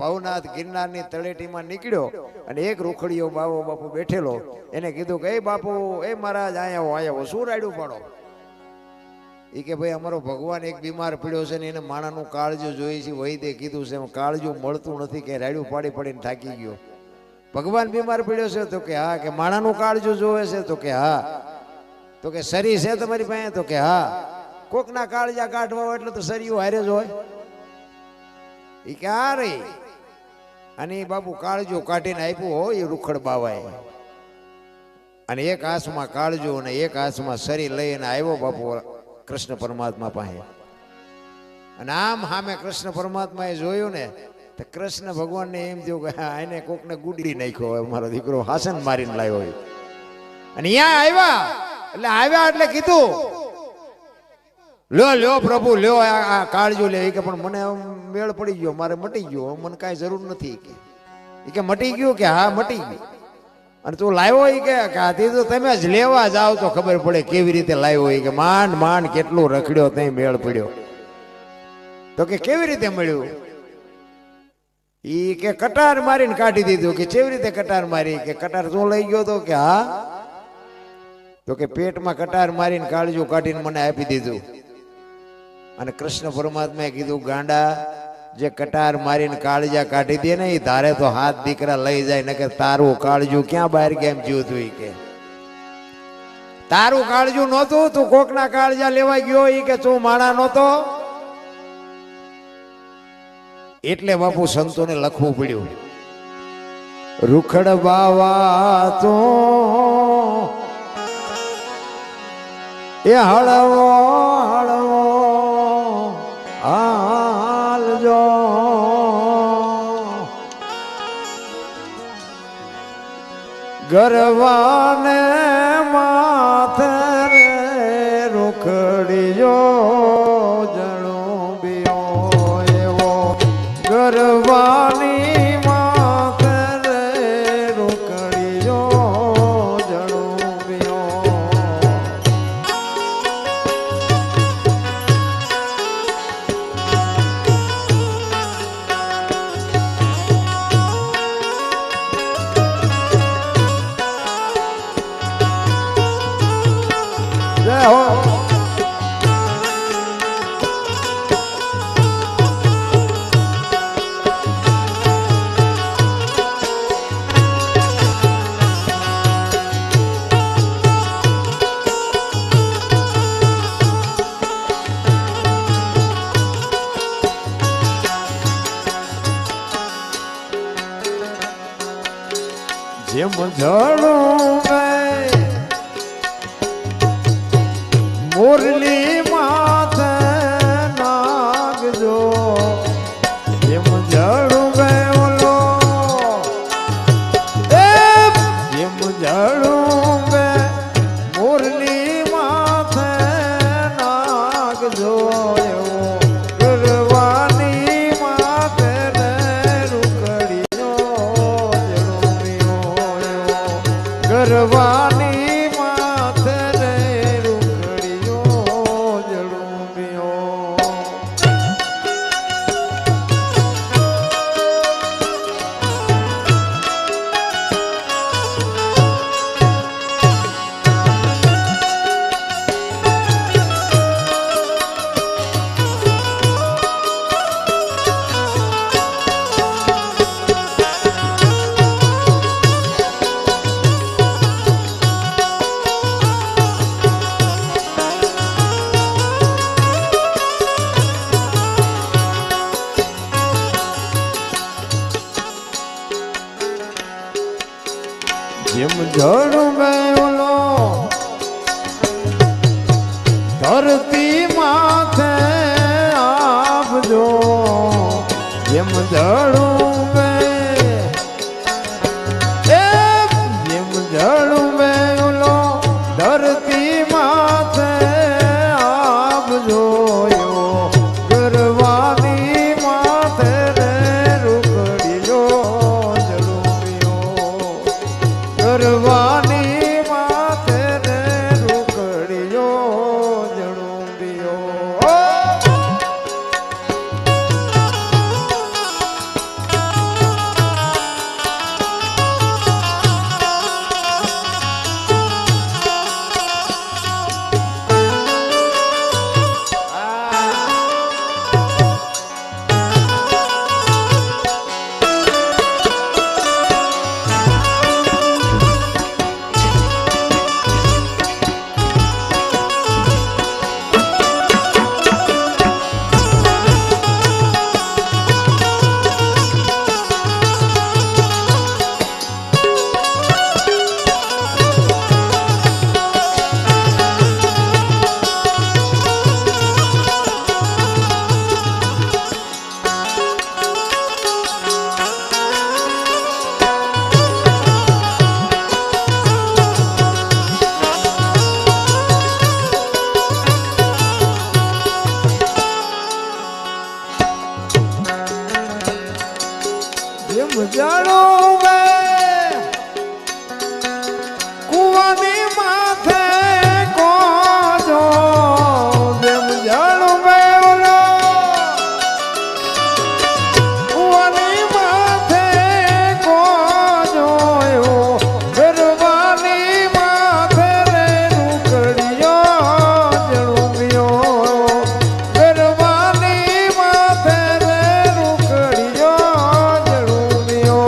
ભવનાથ ગિરનારની તળેટીમાં નીકળ્યો અને એક રૂખડીયો બાપુ બેઠેલો. એને કીધું કે એ બાપુ, એ મહારાજ આયા શું રાડ્યું પાડો? એ કે ભાઈ અમારો ભગવાન એક બીમાર પડ્યો છે ને એને માણાનું કાળજુ જોઈએ છે. વૈદ્ય કીધું છે કાળજુ મળતું નથી, કે રાડ્યું પાડી પડીને થાકી ગયો. ભગવાન બીમાર પડ્યો છે? તો કે હા. કે માણાનું કાળજુ જોવે છે? તો કે હા. તો કે સરી છે તમારી પાસે? તો કે હા. કોકના કાળજા કાઢવા હોય એટલે તો સરીઓ હારે જ હોય. એ કે આ રહી. અને એ બાપુ કાળજુ કાઢીને આપ્યું હોય એ રૂખડ બાવાએ. અને એક હાથમાં કાળજુ અને એક હાથમાં સરી લઈને આવ્યો બાપુ કૃષ્ણ પરમાત્મા પાસે. અને આમ સામે કૃષ્ણ પરમાત્માએ જોયું ને તો કૃષ્ણ ભગવાનને એમ થયું કે આને કોકને ગુડી નાખ્યો હોય, મારો દીકરો હાસન મારીને લાવ્યો હોય. અને અહીંયા આવ્યા એટલે કીધું લ્યો લ્યો પ્રભુ લ્યો આ કાળજો લે. કે પણ મને મેળ પડી ગયો, મારે મટી ગયો, મને કાંઈ જરૂર નથી. કે મટી ગયું? કે હા મટી ગયું. અને તું લાવ્યો એ કે આથી તો તમે જ લેવા જાવ તો ખબર પડે કેવી રીતે લાવ્યો એ. કે માંડ માંડ કેટલું રખડ્યો ત્યાં મેળ પડ્યો. તો કે કેવી રીતે મળ્યું? ઈ કે કટાર મારીને કાઢી દીધું. કે કેવી રીતે કટાર મારી? કે કટાર તું લઈ ગયો તો? કે હા. તો કે પેટમાં કટાર મારીને કાળજું કાઢીને મને આપી દીધું. અને કૃષ્ણ પરમાત્માએ કીધું ગાંડા, જે કટાર મારીને કાળજા કાઢી દે ને એ ધારે તો હાથ દીકરા લઈ જાય, નકર તારું કાળજું ક્યાં બહાર કેમ જીવતું? કે તારું કાળજું નહોતું, તું કોકના કાળજા લેવા ગયો ઈ કે તું માણા નહોતો. એટલે બાપુ સંતોને લખવું પડ્યું, રૂખડ બાવા તો એ હળવો હળવો હાલજો, ગરવાને માથે રે રૂખડીજો જણુબિયો એવો, ગરવાની માથે રે રૂખડીજો જણુબિયો. જય હો. જેમ જળું મુરલી માથે નાગજો, જેમ જળું ઓલો જેમ જળું મુરલી માથે નાગજો, એવો ગરવાની માથે રે રૂખડીનો જણુબિયો, એવો ગરવાની માથે રે રૂખડીનો જણુબિયો. જેમ જળું ઓલો ધરતી માથે આપજો, જેમ જળું જેમ જળું ઓલો ધરતી માથે આપજો, એવો ગરવાની માથે રે રૂખડીનો જણુબિયો, ગરવાની માથે રે રૂખડીનો જણુબિયો. જાણું વે કુવાની માથે કોજો જેમ જાણું વે ઓલો કુવાની માથે કોજો એવો ગરવાની માથે રે રૂકડિયો જણુમિયો ગરવાની માથે રે રૂકડિયો જણુમિયો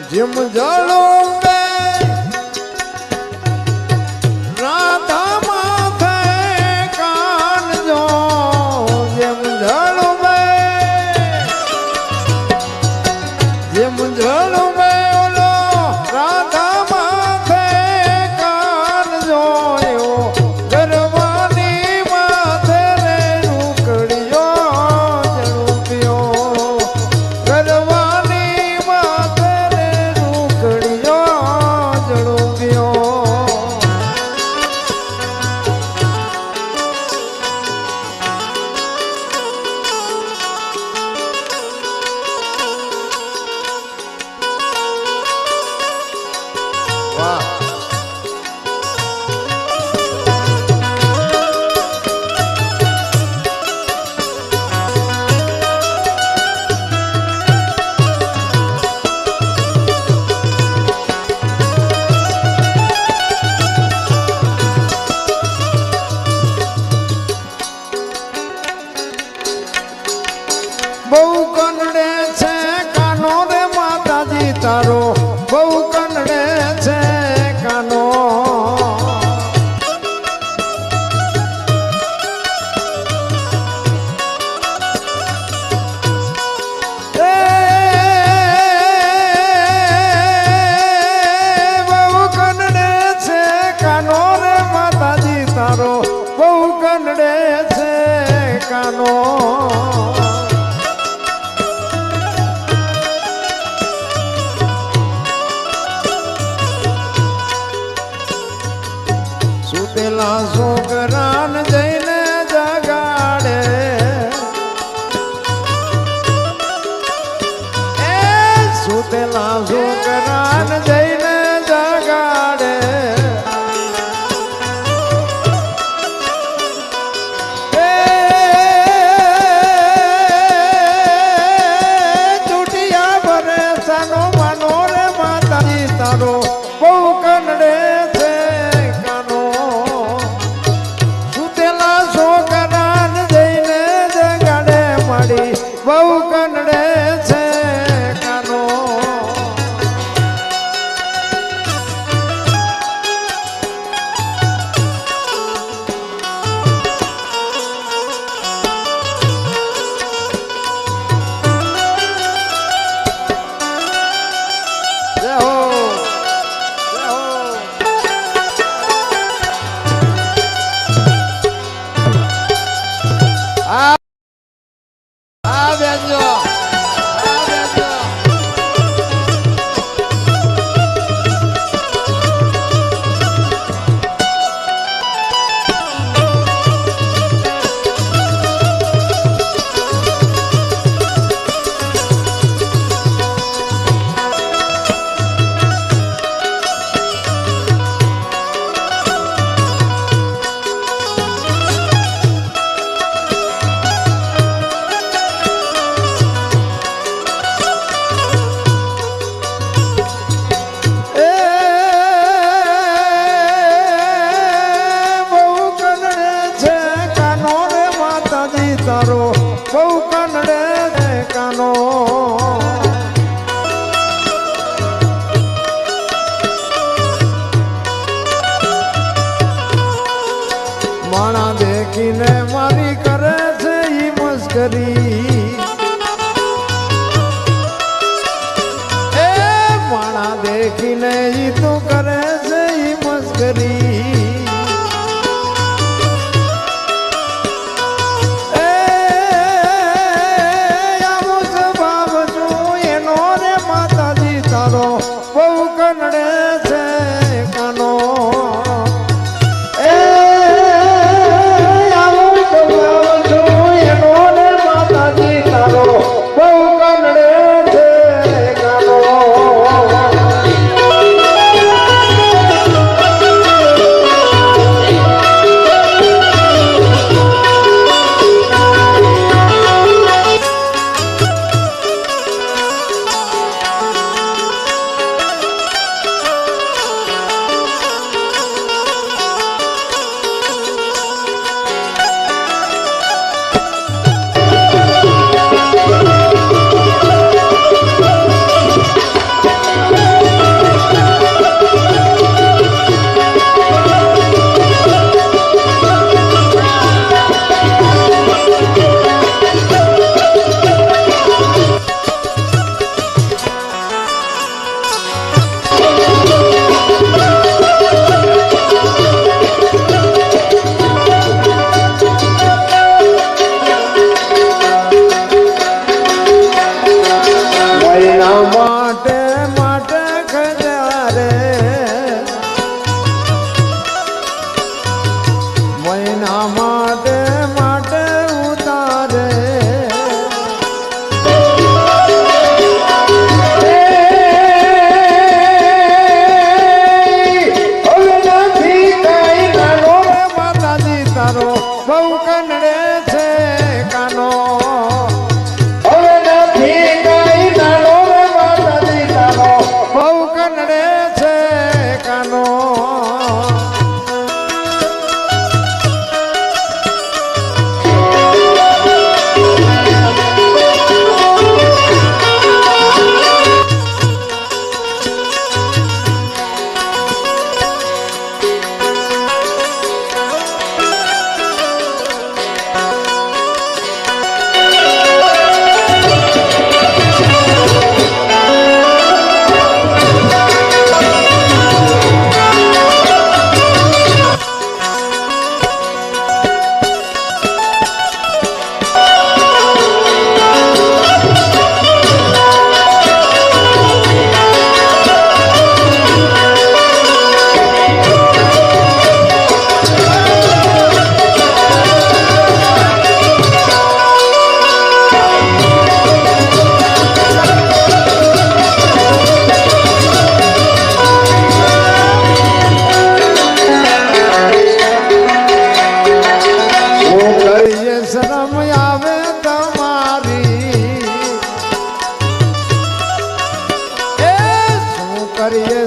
જેમ જાણો મે રાધા માથે કાનજો જેમ જાણો મે ઓલો રાધા માથે કાનજો એવો ગરવાની માથે રે રૂકડિયો જણુપિયો ગરવાની માથે રે રૂકડિયો જણુપિયો વાહ બહુ કનડે છે કાનો રે માતાજી તારો બહુ કનડે છે કાનો એ બહુ કનડે છે કાનો રે માતાજી તારો બહુ કનડે છે કાનો સુતેલા છોકરાન જઈને જગાડે એ સુતેલા છોકરાન જઈને જગાડે એ ચૂંટિયા ભરે સાનો માનો રે માતાજી તારો બહુ કનડે છે કાનો સુતેલા છોકરાન જઈને જગાડે માડી બહુ કનડે છે કાનો દેખીને ઈ તો કરે છે ઈ મસ્કરી આવો સ્વભાવ છું એનો રે માતાજી તારો બહુ કનડે છે કાનો આવો સ્વભાવ છું એનો રે માતાજી તારો બહુ કનડે છે કાનો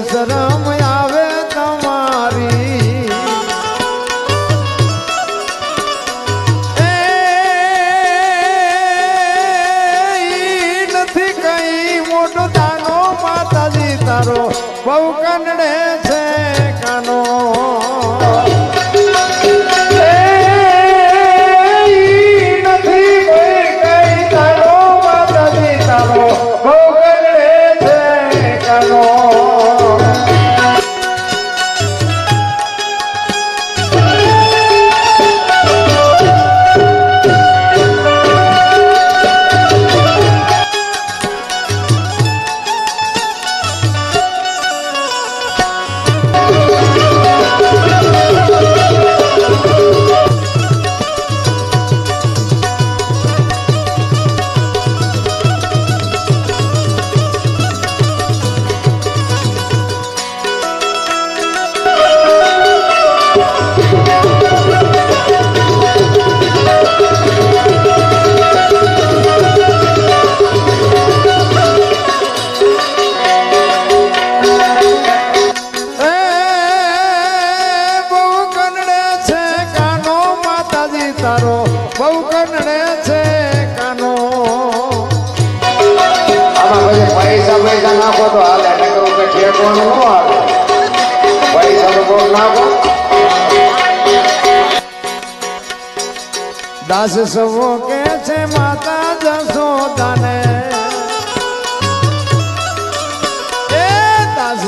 શરમ આવે તમારી નથી કઈ મોટો દાનો માતાજી તારો બહુ કનડે છે કાનો તારો બહુ કનડે છે કાનો આમાં પછી પૈસા નાખો તો હાલે નકર ઉપર ઠેકવાનું ન આવે પૈસા તો બહુ નાખો દાસ સવો કે છે માતા જશોદાને એ દાસ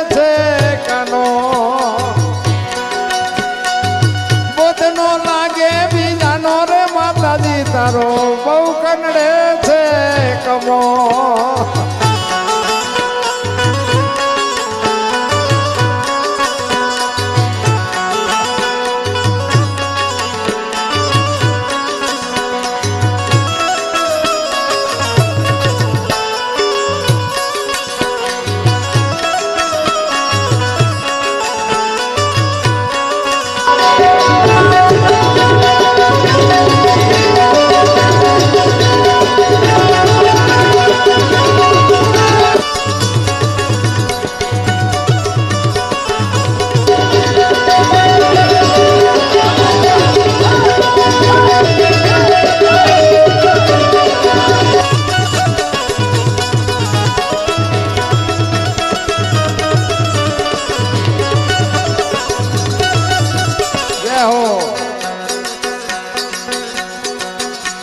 છે કાનો બોધનો લાગે બીજાનો રે માતાજી તારો બહુ કનડે છે કમો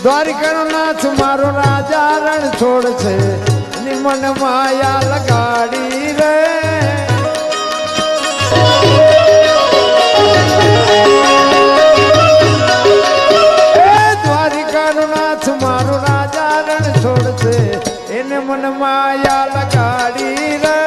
દ્વારિકાનો નાથ મારો રાજા રણ છોડ છે નિમન માયા લગાડી રે દ્વારિકાનો નાથ મારો રાજા રણ છોડ છે એને મન માયા લગાડી રે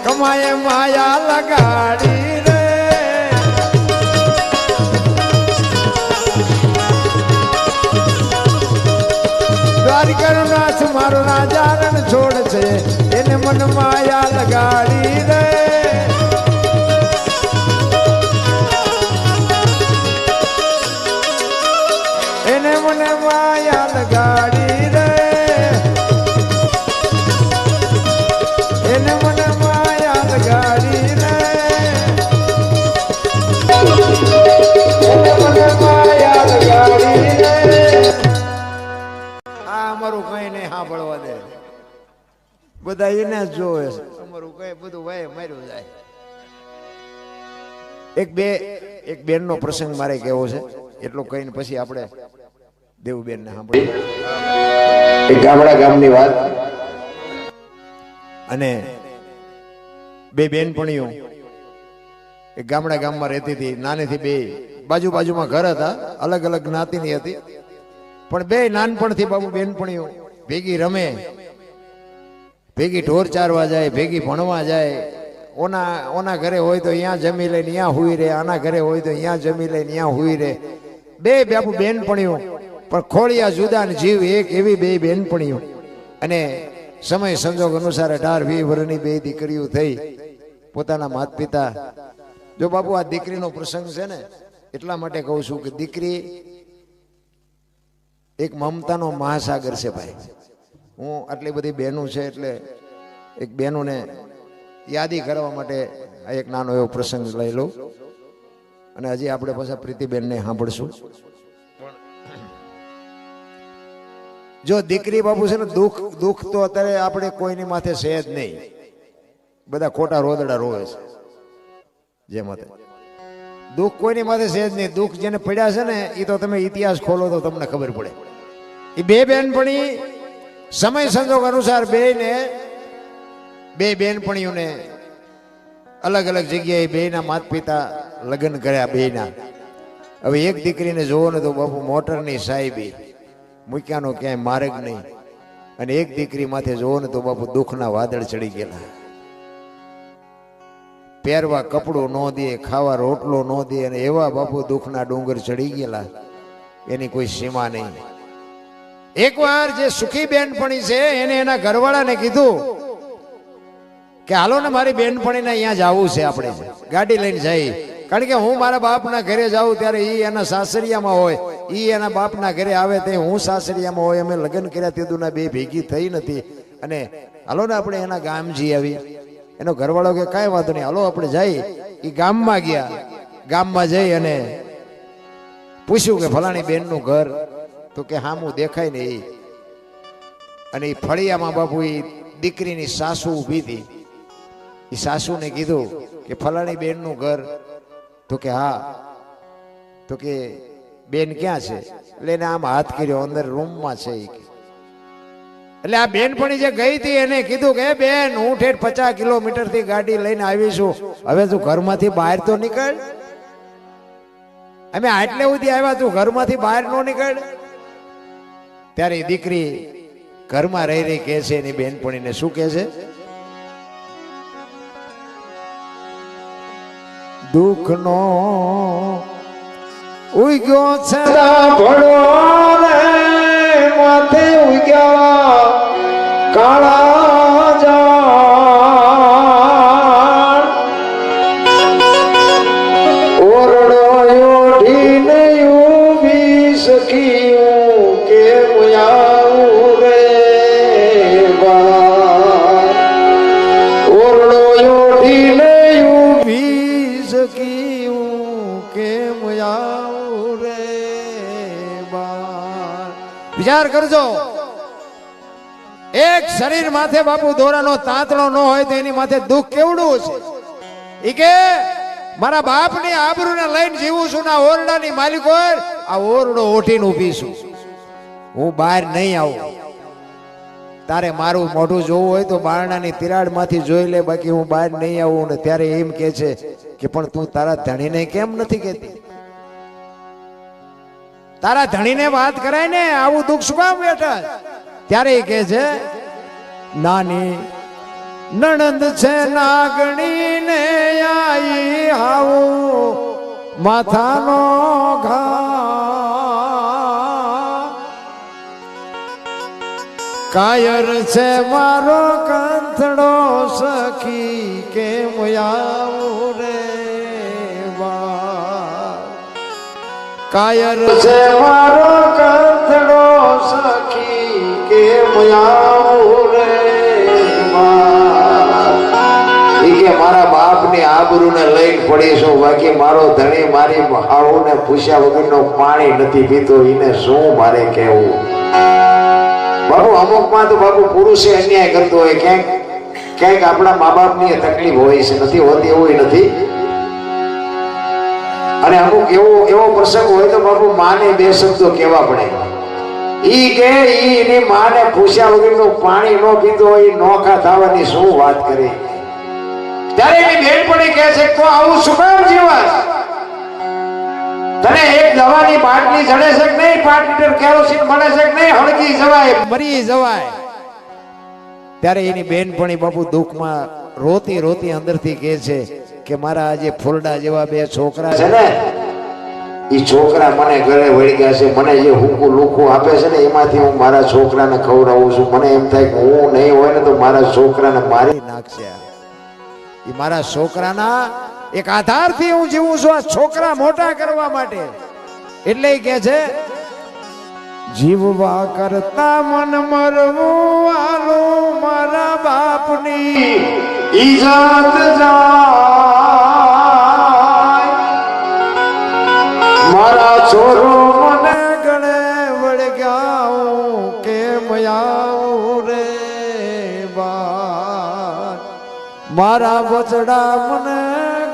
કમાએ માયા લગાડી રે દ્વારિકાનો નાથ મારો રાજા રણ છોડ છે એને મન માયા લગાડી રે એને મને માયા લગાડી રે એને મને લગાડી રે માયા લગાડી રે આ અમારું કઈ નહીં સાંભળવા દે બધા એને જ જોવે છે અમારું કઈ બધું વાય માર્યું જાય એક બેન નો પ્રસંગ મારે કેવો છે એટલું કહીને પછી આપણે દેવુબેન ને સાંભળીએ એક ગામડા ગામની વાત અને બે બેનપણીઓ એક ગામડા ગામમાં રહેતી હતી નાનીથી બે બાજુમાં ઘર હતા અલગ અલગ જ્ઞાતિની હતી પણ બે નાનપણથી બાબુ બેનપણીઓ ભેગી રમે ભેગી ઢોર ચારવા જાય ભેગી ભણવા જાય ઓના ઘરે હોય તો અહીંયા જમી લઈને અહીંયા હુઈ રહે આના ઘરે હોય તો અહીંયા જમી લઈને અહીંયા હુઈ રહે બે બાબુ બેનપણીઓ પણ ખોળિયા જુદા ને જીવ એક એવી બે બેનપણીઓ અને સમય સંજોગ અનુસાર 18-20 વર્ષની બે દીકરીઓ થઈ પોતાના માત પિતા જો બાપુ આ દીકરીનો પ્રસંગ છે ને એટલા માટે કહું છું કે દીકરી એક મમતાનો મહાસાગર છે ભાઈ હું આટલી બધી બહેનો છે એટલે એક બહેનોને યાદી કરવા માટે આ એક નાનો એવો પ્રસંગ લઈ લઉં અને હજી આપણે પાછા પ્રીતિબેનને સાંભળશું જો દીકરી બાપુ છે ને દુઃખ તો અત્યારે આપણે કોઈની માથે છે જ નહીં બધા ખોટા રોદડા રોવે છે જેમ દુઃખ કોઈની માથે છે જ નહીં દુઃખ જેને પડ્યા છે ને એ તો તમે ઇતિહાસ ખોલો તો તમને ખબર પડે એ બે બેનપણી સમય સંજોગ અનુસાર બે બેનપણીઓને અલગ અલગ જગ્યાએ બેના માતા પિતા લગ્ન કર્યા બેના હવે એક દીકરીને જોવો ને તો બાપુ મોટરની સાહેબી મૂક્યાનો ક્યાંય માર્ગ નહીં અને એક દીકરી માથે જોવો ને તો બાપુ દુઃખના વાદળ ચડી ગયેલા પહેરવા કપડું ન દે ખાવા રોટલો ન દે અને એવા બાપુ દુઃખના ડુંગર ચડી ગયેલા એની કોઈ સીમા નહીં એકવાર જે સુખી બેનપણી છે એને એના ઘરવાળાને કીધું કે હાલો ને મારી બેનપણીને અહીંયા જવું છે, આપણે ગાડી લઈને જઈ. કારણ કે હું મારા બાપના ઘરે જાઉં ત્યારે એ એના સાસરિયામાં હોય, એ એના બાપના ઘરે આવે તે હું સાસરિયામાં હોય. અમે લગ્ન કર્યા તે દુના બે ભેગી થઈ નથી. અને હાલો ને આપણે એના ગામ જઈ આવી. એનો ઘરવાળો કે કાંઈ વાંધો નહીં, હાલો આપણે જઈ. એ ગામમાં ગયા. ગામમાં જઈ અને પૂછ્યું કે ફલાણી બેનનું ઘર? તો કે હા હું દેખાય ને એ. અને એ ફળિયામાં બાપુ એ દીકરીની સાસુ ઊભી હતી. એ સાસુને કીધું કે ફલાણી બેનનું ઘર? તો કે હા. તો કે બેન ક્યાં છે? એટલે એને આમ હાથ કર્યો, અંદર રૂમમાં છે. એટલે આ બેનપણી જે ગઈ હતી એને કીધું કે બેન હું ઠેઠ 50 કિલોમીટર થી ગાડી લઈને આવીશું, હવે તું ઘરમાંથી બહાર તો નીકળ. અમે આટલે સુધી આવ્યા, તું ઘરમાંથી બહાર નો નીકળ. ત્યારે દીકરી ઘરમાં રહી રહી કહે છે એની બેનપણીને, શું કહે છે? દુઃખનો ઉગ્યો છે ભળો રે માથે ઉગ્યા કાળા જાણ, ઓરડો ઓઢીને ઊભી સખી કે મુયાઉ રે બા, ઓરડો ઓઢીને ઊભી સખી કે મુયાઉ રે બા. વિચાર કરજો, એક શરીર માથે બાપુ દોરાનો તાંતણો ન હોય તો એની માથે દુઃખ કેવડું છે. ઈ કે મારા બાપની આબરૂને લઈને જીવું છું, ના ઓરડાની માલિક હોય આ ઓરડો ઓઠીને ઊભી છું, હું બહાર નહીં આવું. તારે મારું મોઢું જોવું હોય તો બારણાની તિરાડમાંથી જોઈ લે, બાકી હું બહાર નહીં આવું. ને ત્યારે એમ કે છે કે પણ તું તારા ધણીને કેમ નથી કહેતી? તારા ધણીને વાત કરાય ને, આવું દુઃખ શું કામ બેઠા? ત્યારે એ કહે છે નાની નણંદ છે નાગણી ને આઈ આવું માથાનો ઘા, કાયર છે મારો કંથડો સખી કેમ આવું રે બા, કાયર છે મારો કંથડો સખી કેમ આવું રે બા. ઈ કે મારા બાપની આબરૂને લઈને પડીશું, બાકી મારો ધણી મારી હાઉને પૂછ્યા વગરનો પાણી નથી પીતો, એને શું મારે કહેવું? બાપુ અમુકમાં તો બાપુ પુરુષે અન્યાય કરતો હોય, ક્યાંક ક્યાંક આપણા મા બાપની તકલીફ હોય છે, નથી હોતી એવું નથી. અને અમુક એવો પ્રસંગ હોય તો બાપુ માને બે શબ્દો કહેવા પડે. ઈ કે ઈ એની માને પૂછ્યા વગરનું પાણી ન પીતો હોય, નોખા થવાની શું વાત કરી. ત્યારે એની બેનપણી કહે છે તો આવું શું કામ જીવાસ? તને એક દવાની બાટલી ચડે છે કે નહીં? 5 લીટર કેરોસીન મળે છે કે નહીં? હળગી જવાય, મરી જવાય. ત્યારે એની બેનપણી બાપુ દુઃખમાં રોતી રોતી અંદરથી કહે છે કે મારા આજે ફૂલડા જેવા 2 છોકરા છે ને, એ છોકરા મને ઘરે વળી ગયા છે, મને જે હુકુ લુકુ આપે છે ને એમાંથી હું મારા છોકરાને ખવડાવું છું. મને એમ થાય કે હું નહીં હોય ને તો મારા છોકરાને મારી નાખશે. એ મારા છોકરાના એક આધારથી હું જીવું છું, આ છોકરા મોટા કરવા માટે. એટલે કે છે જીવવા કરતા મન મરવું આલો મારા બાપની ઈજત જાય, મારા છોરો મને ગળે વળગ્યા કેમ આવું રે બા, મારા બચડા મને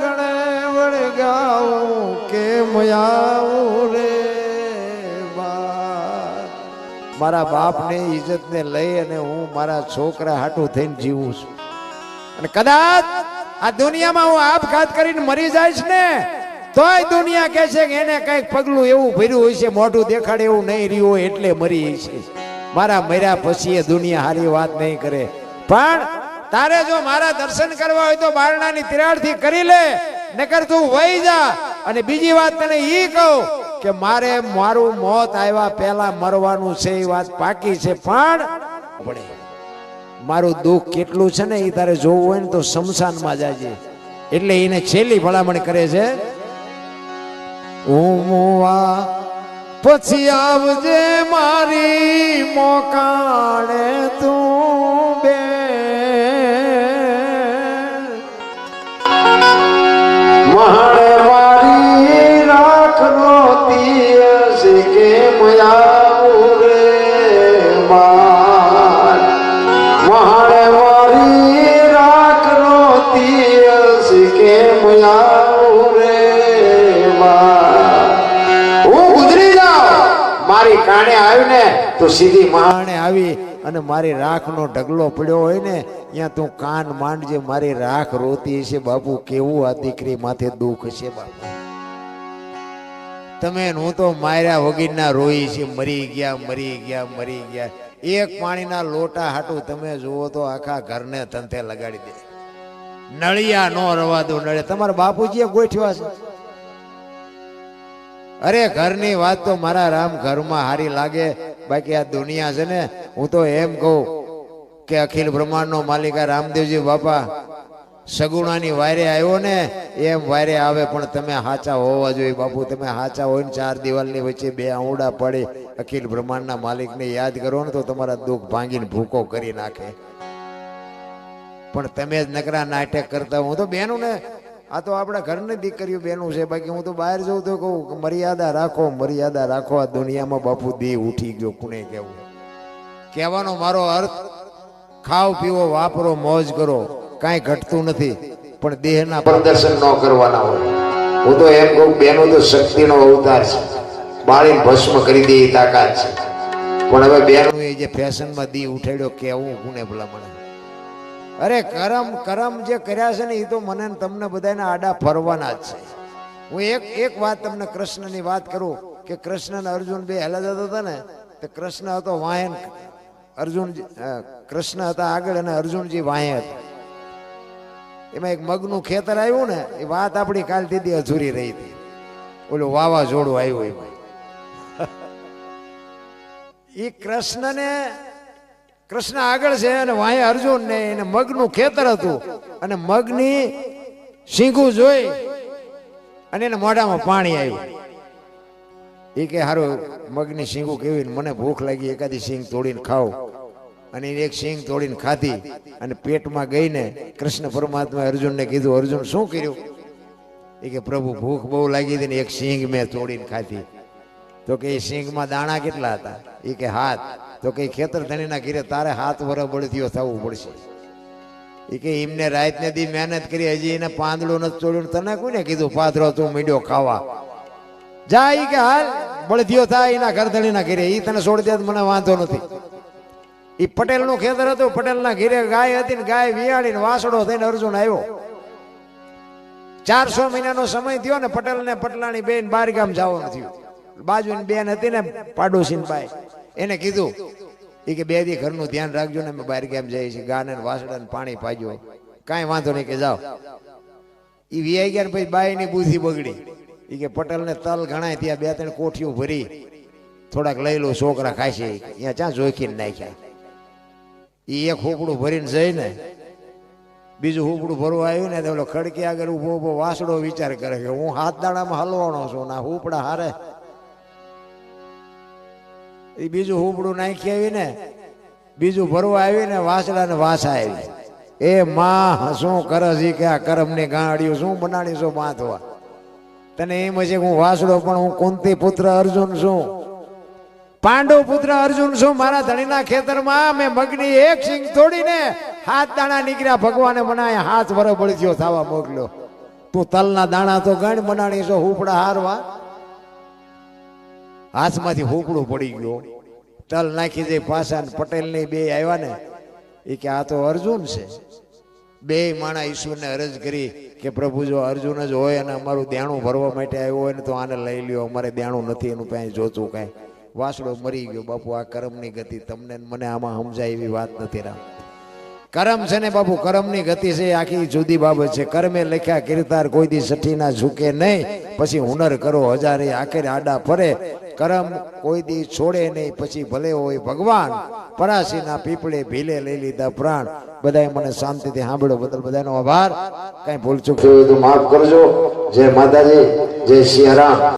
ગળે વળગ્યા કેમ આવું રે બા. મારા બાપની ઇજ્જતને લઈ અને હું મારા છોકરા હાટું થઈને જીવું છું. અને કદાચ આ દુનિયામાં હું આપઘાત કરીને મરી જઈશ ને તોય દુનિયા કહે છે કે એને કઈક પગલું એવું ભર્યું હોય છે, મોઢું દેખાડે એવું નહીં રહ્યું હોય એટલે મરી છે. મારા મર્યા પછી એ દુનિયા હારી વાત નહીં કરે. પણ તારે જો મારા દર્શન કરવા હોય તો બારણાની તિરાડથી કરી લે, નકર તું વહી જા. અને બીજી વાત તને ઈ કહું કે મારે મારું મોત આવ્યા પહેલા મરવાનું છે, એ વાત પાકી છે. પણ મારું દુઃખ કેટલું છે ને એ તારે જોવું હોય ને તો શમશાનમાં જાજે. એટલે એને છેલ્લી ભલામણ કરે છે, ઉમવા પછી આવજે મારી મોકાણે તું બે. મહાણે મારી રાખનો તિયસ કે મયાવું રે માર. મહાણે મારી રાખનો તિયસ કે મયાવું રે માર. હું ગુજરી જાઉં મારી કાણે આવી ને તો સીધી માણે આવી અને મારી રાખનો ઢગલો પડ્યો હોય ને ત્યાં તું કાન માંડજે. મારી રાખ રોતી હશે બાપુ, કેવું આ દીકરી માથે દુઃખ છે બાપુ. તમે હું તો માર્યા વગીરના રોઈ છે, મરી ગયા મરી ગયા મરી ગયા. એક પાણીના લોટા હાટું તમે જુઓ તો આખા ઘરને તંતે લગાડી દે. નળિયા નો રવા દો નળે. તમારા બાપુજીએ ગોઠવ્યા છે. અરે ઘરની વાત તો મારા રામ ઘરમાં હારી લાગે, બાકી આ દુનિયા છે ને, હું તો એમ કહું કે અખિલ બ્રહ્માંડનો માલિકા રામદેવજી બાપા સગુણાની વાયરે આવ્યો ને એમ વાયરે આવે, પણ તમે હાચા હોવા જોઈએ બાપુ. તમે હાચા હોય ને ચાર દિવાલની વચ્ચે બે આંવડા પડી અખિલ બ્રહ્માંડના માલિકને યાદ કરો ને તો તમારા દુઃખ ભાંગીને ભૂકો કરી નાખે. પણ તમે જ નકરા નાટક કરતા. હું તો બેનું ને, આ તો આપણા ઘરની દીકરીઓ બેનું છે, બાકી હું તો બહાર જઉં તો કહું મર્યાદા રાખો મર્યાદા રાખો. આ દુનિયામાં બાપુ દેહ ઉઠી ગયો. કોને કહેવું? કહેવાનો મારો અર્થ ખાઓ પીવો વાપરો મોજ કરો, કાંઈ ઘટતું નથી, પણ દેહના પ્રદર્શન ન કરવાના હોય. હું તો એમ કહું બેનો તો શક્તિનો અવતાર છે, બાળીને ભસ્મ કરી દે એ તાકાત છે. પણ હવે બેનો એ જે ફેશનમાં દી ઉઠાડ્યો કેવું ગુને ભલામણ. અરે કરમ કરમ જે કર્યા છે ને એ તો મને ને તમને બધાને આડા ફરવાના જ છે. હું એક વાત તમને કૃષ્ણની વાત કરું કે કૃષ્ણ અને અર્જુન બે હેલા જતા હતા ને, તો કૃષ્ણ હતો વાયન, અર્જુન કૃષ્ણ હતા આગળ અને અર્જુનજી વાય હતા. એમાં એક મગનું ખેતર આવ્યું ને, એ વાત આપણી કાલ દીદી અધૂરી રહી હતી. ઓલું વાવાઝોડું આવ્યું એમાં. એ કૃષ્ણ આગળ છે અને વાહે અર્જુન ને એને મગનું ખેતર હતું, અને મગની શીંગું જોઈ અને એને મોઢામાં પાણી આવ્યું. એ કે હારું મગની શીંગું કેવી, મને ભૂખ લાગી, એકાદી શીંગ તોડીને ખાવ. અને એક શીંગ તોડીને ખાધી અને પેટમાં ગઈને કૃષ્ણ પરમાત્મા અર્જુનને કીધું, અર્જુન શું કર્યું? એ કે પ્રભુ ભૂખ બહુ લાગી હતી ને એક શીંગ મેં તોડીને ખાધી. તો કે એ શીંગમાં દાણા કેટલા હતા? એ કે હાથ. તો કે ખેતર ધણીના ઘીરે તારે હાથ વર બળદિયો થવું પડશે. એ કે એમને રાતને દી મહેનત કરી, હજી એને પાંદડું નથી તોડ્યું. તને કોને કીધું પાથરો તું મીડ્યો ખાવા? જા ઈ કે હાલ બળદિયો થાય એના ઘર ધણીના ઘીરે, એ તને છોડી દે મને વાંધો નથી. એ પટેલ નું ખેતર હતું, પટેલના ઘીરે ગાય હતી ને ગાય વિયાળીને વાસડો થઈને અર્જુન આવ્યો. 400 મહિનાનો સમય થયો ને પટેલ ને પટલાણી બેન બાર ગામ જવાનું થયું. બાજુની બેન હતી ને પાડોશી બાઈ, એને કીધું એ કે બે દી ઘરનું ધ્યાન રાખજો ને અમે બહાર ગામ જઈએ છીએ, ગાને વાસડા પાણી પાજો. કાંઈ વાંધો નહીં કે જાઓ. એ વિયાઈ ગયા ને પછી બાઈની બુદ્ધિ બગડી. એ કે પટેલ ને તલ ઘણાય ત્યાં 2-3 કોઠીઓ ભરી થોડાક લઈ લો છોકરા ખાશે, અહીંયા ક્યાં જોખીને નાખ્યા. એ એક હોપડું ભરીને જઈને બીજું હોપડું ભરવા આવ્યું ને, તો ખડકી આગળ ઉભો ઉભો વાસડો વિચાર કરે કે હું હાથ દાડામાં હલવાનો છું ના હોપડા હારે. એ બીજું હોપડું નાખી આવી ને બીજું ભરવા આવી ને વાસડા ને વાસા આવી. એ માં શું કરસ? કે આ કરમની ગાંડિયું શું બનાડી છો બાંધવા? તને એમ છે કે હું વાસડો, પણ હું કુંતી પુત્ર અર્જુન છું, પાંડવ પુત્ર અર્જુન છું. મારા ધણીના ખેતરમાં મેં મગની એક સિંગ તોડીને હાથ દાણા નીકળ્યા, ભગવાને બનાય હાથ વર બળદ્યો થવા મોકલ્યો. તું તલના દાણા તો ગણ બનાડી છો હુપડા હારવા. હાથમાંથી હુપડું પડી ગયો, તલ નાખી દે પાછા. પટેલ ની બે આવ્યા ને, એ કે આ તો અર્જુન છે. બે માણા ઈશ્વરને અરજ કરી કે પ્રભુ જો અર્જુન જ હોય અને અમારું દેણું ભરવા માટે આવ્યો હોય ને તો આને લઈ લ્યો, અમારે દેણું નથી એનું કાંઈ જોતું કાંઈ. વાસડો મરી ગયો. બાપુ આ કર્મની ગતિ, તમને મને આમાં સમજાય એવી વાત નથી. રામ કરમ છે ને બાપુ, કરમની ગતિ છે એ આખી જુદી બાબત છે. કર્મે લખ્યા કીર્તાર કોઈ દી સઠી ના ઝૂકે નહીં, પછી હુનર કરો હજારે આખરે આડા ફરે. કરમ કોઈ દી છોડે નહીં, પછી ભલે હોય ભગવાન. પરાશીના પીપળે ભીલે લઈ લીધા પ્રાણ. બધાએ મને શાંતિથી સાંભળ્યો બદલ બધાનો આભાર. કઈ ભૂલ ચૂક માફ કરજો. જય માતાજી, જય સિયારામ.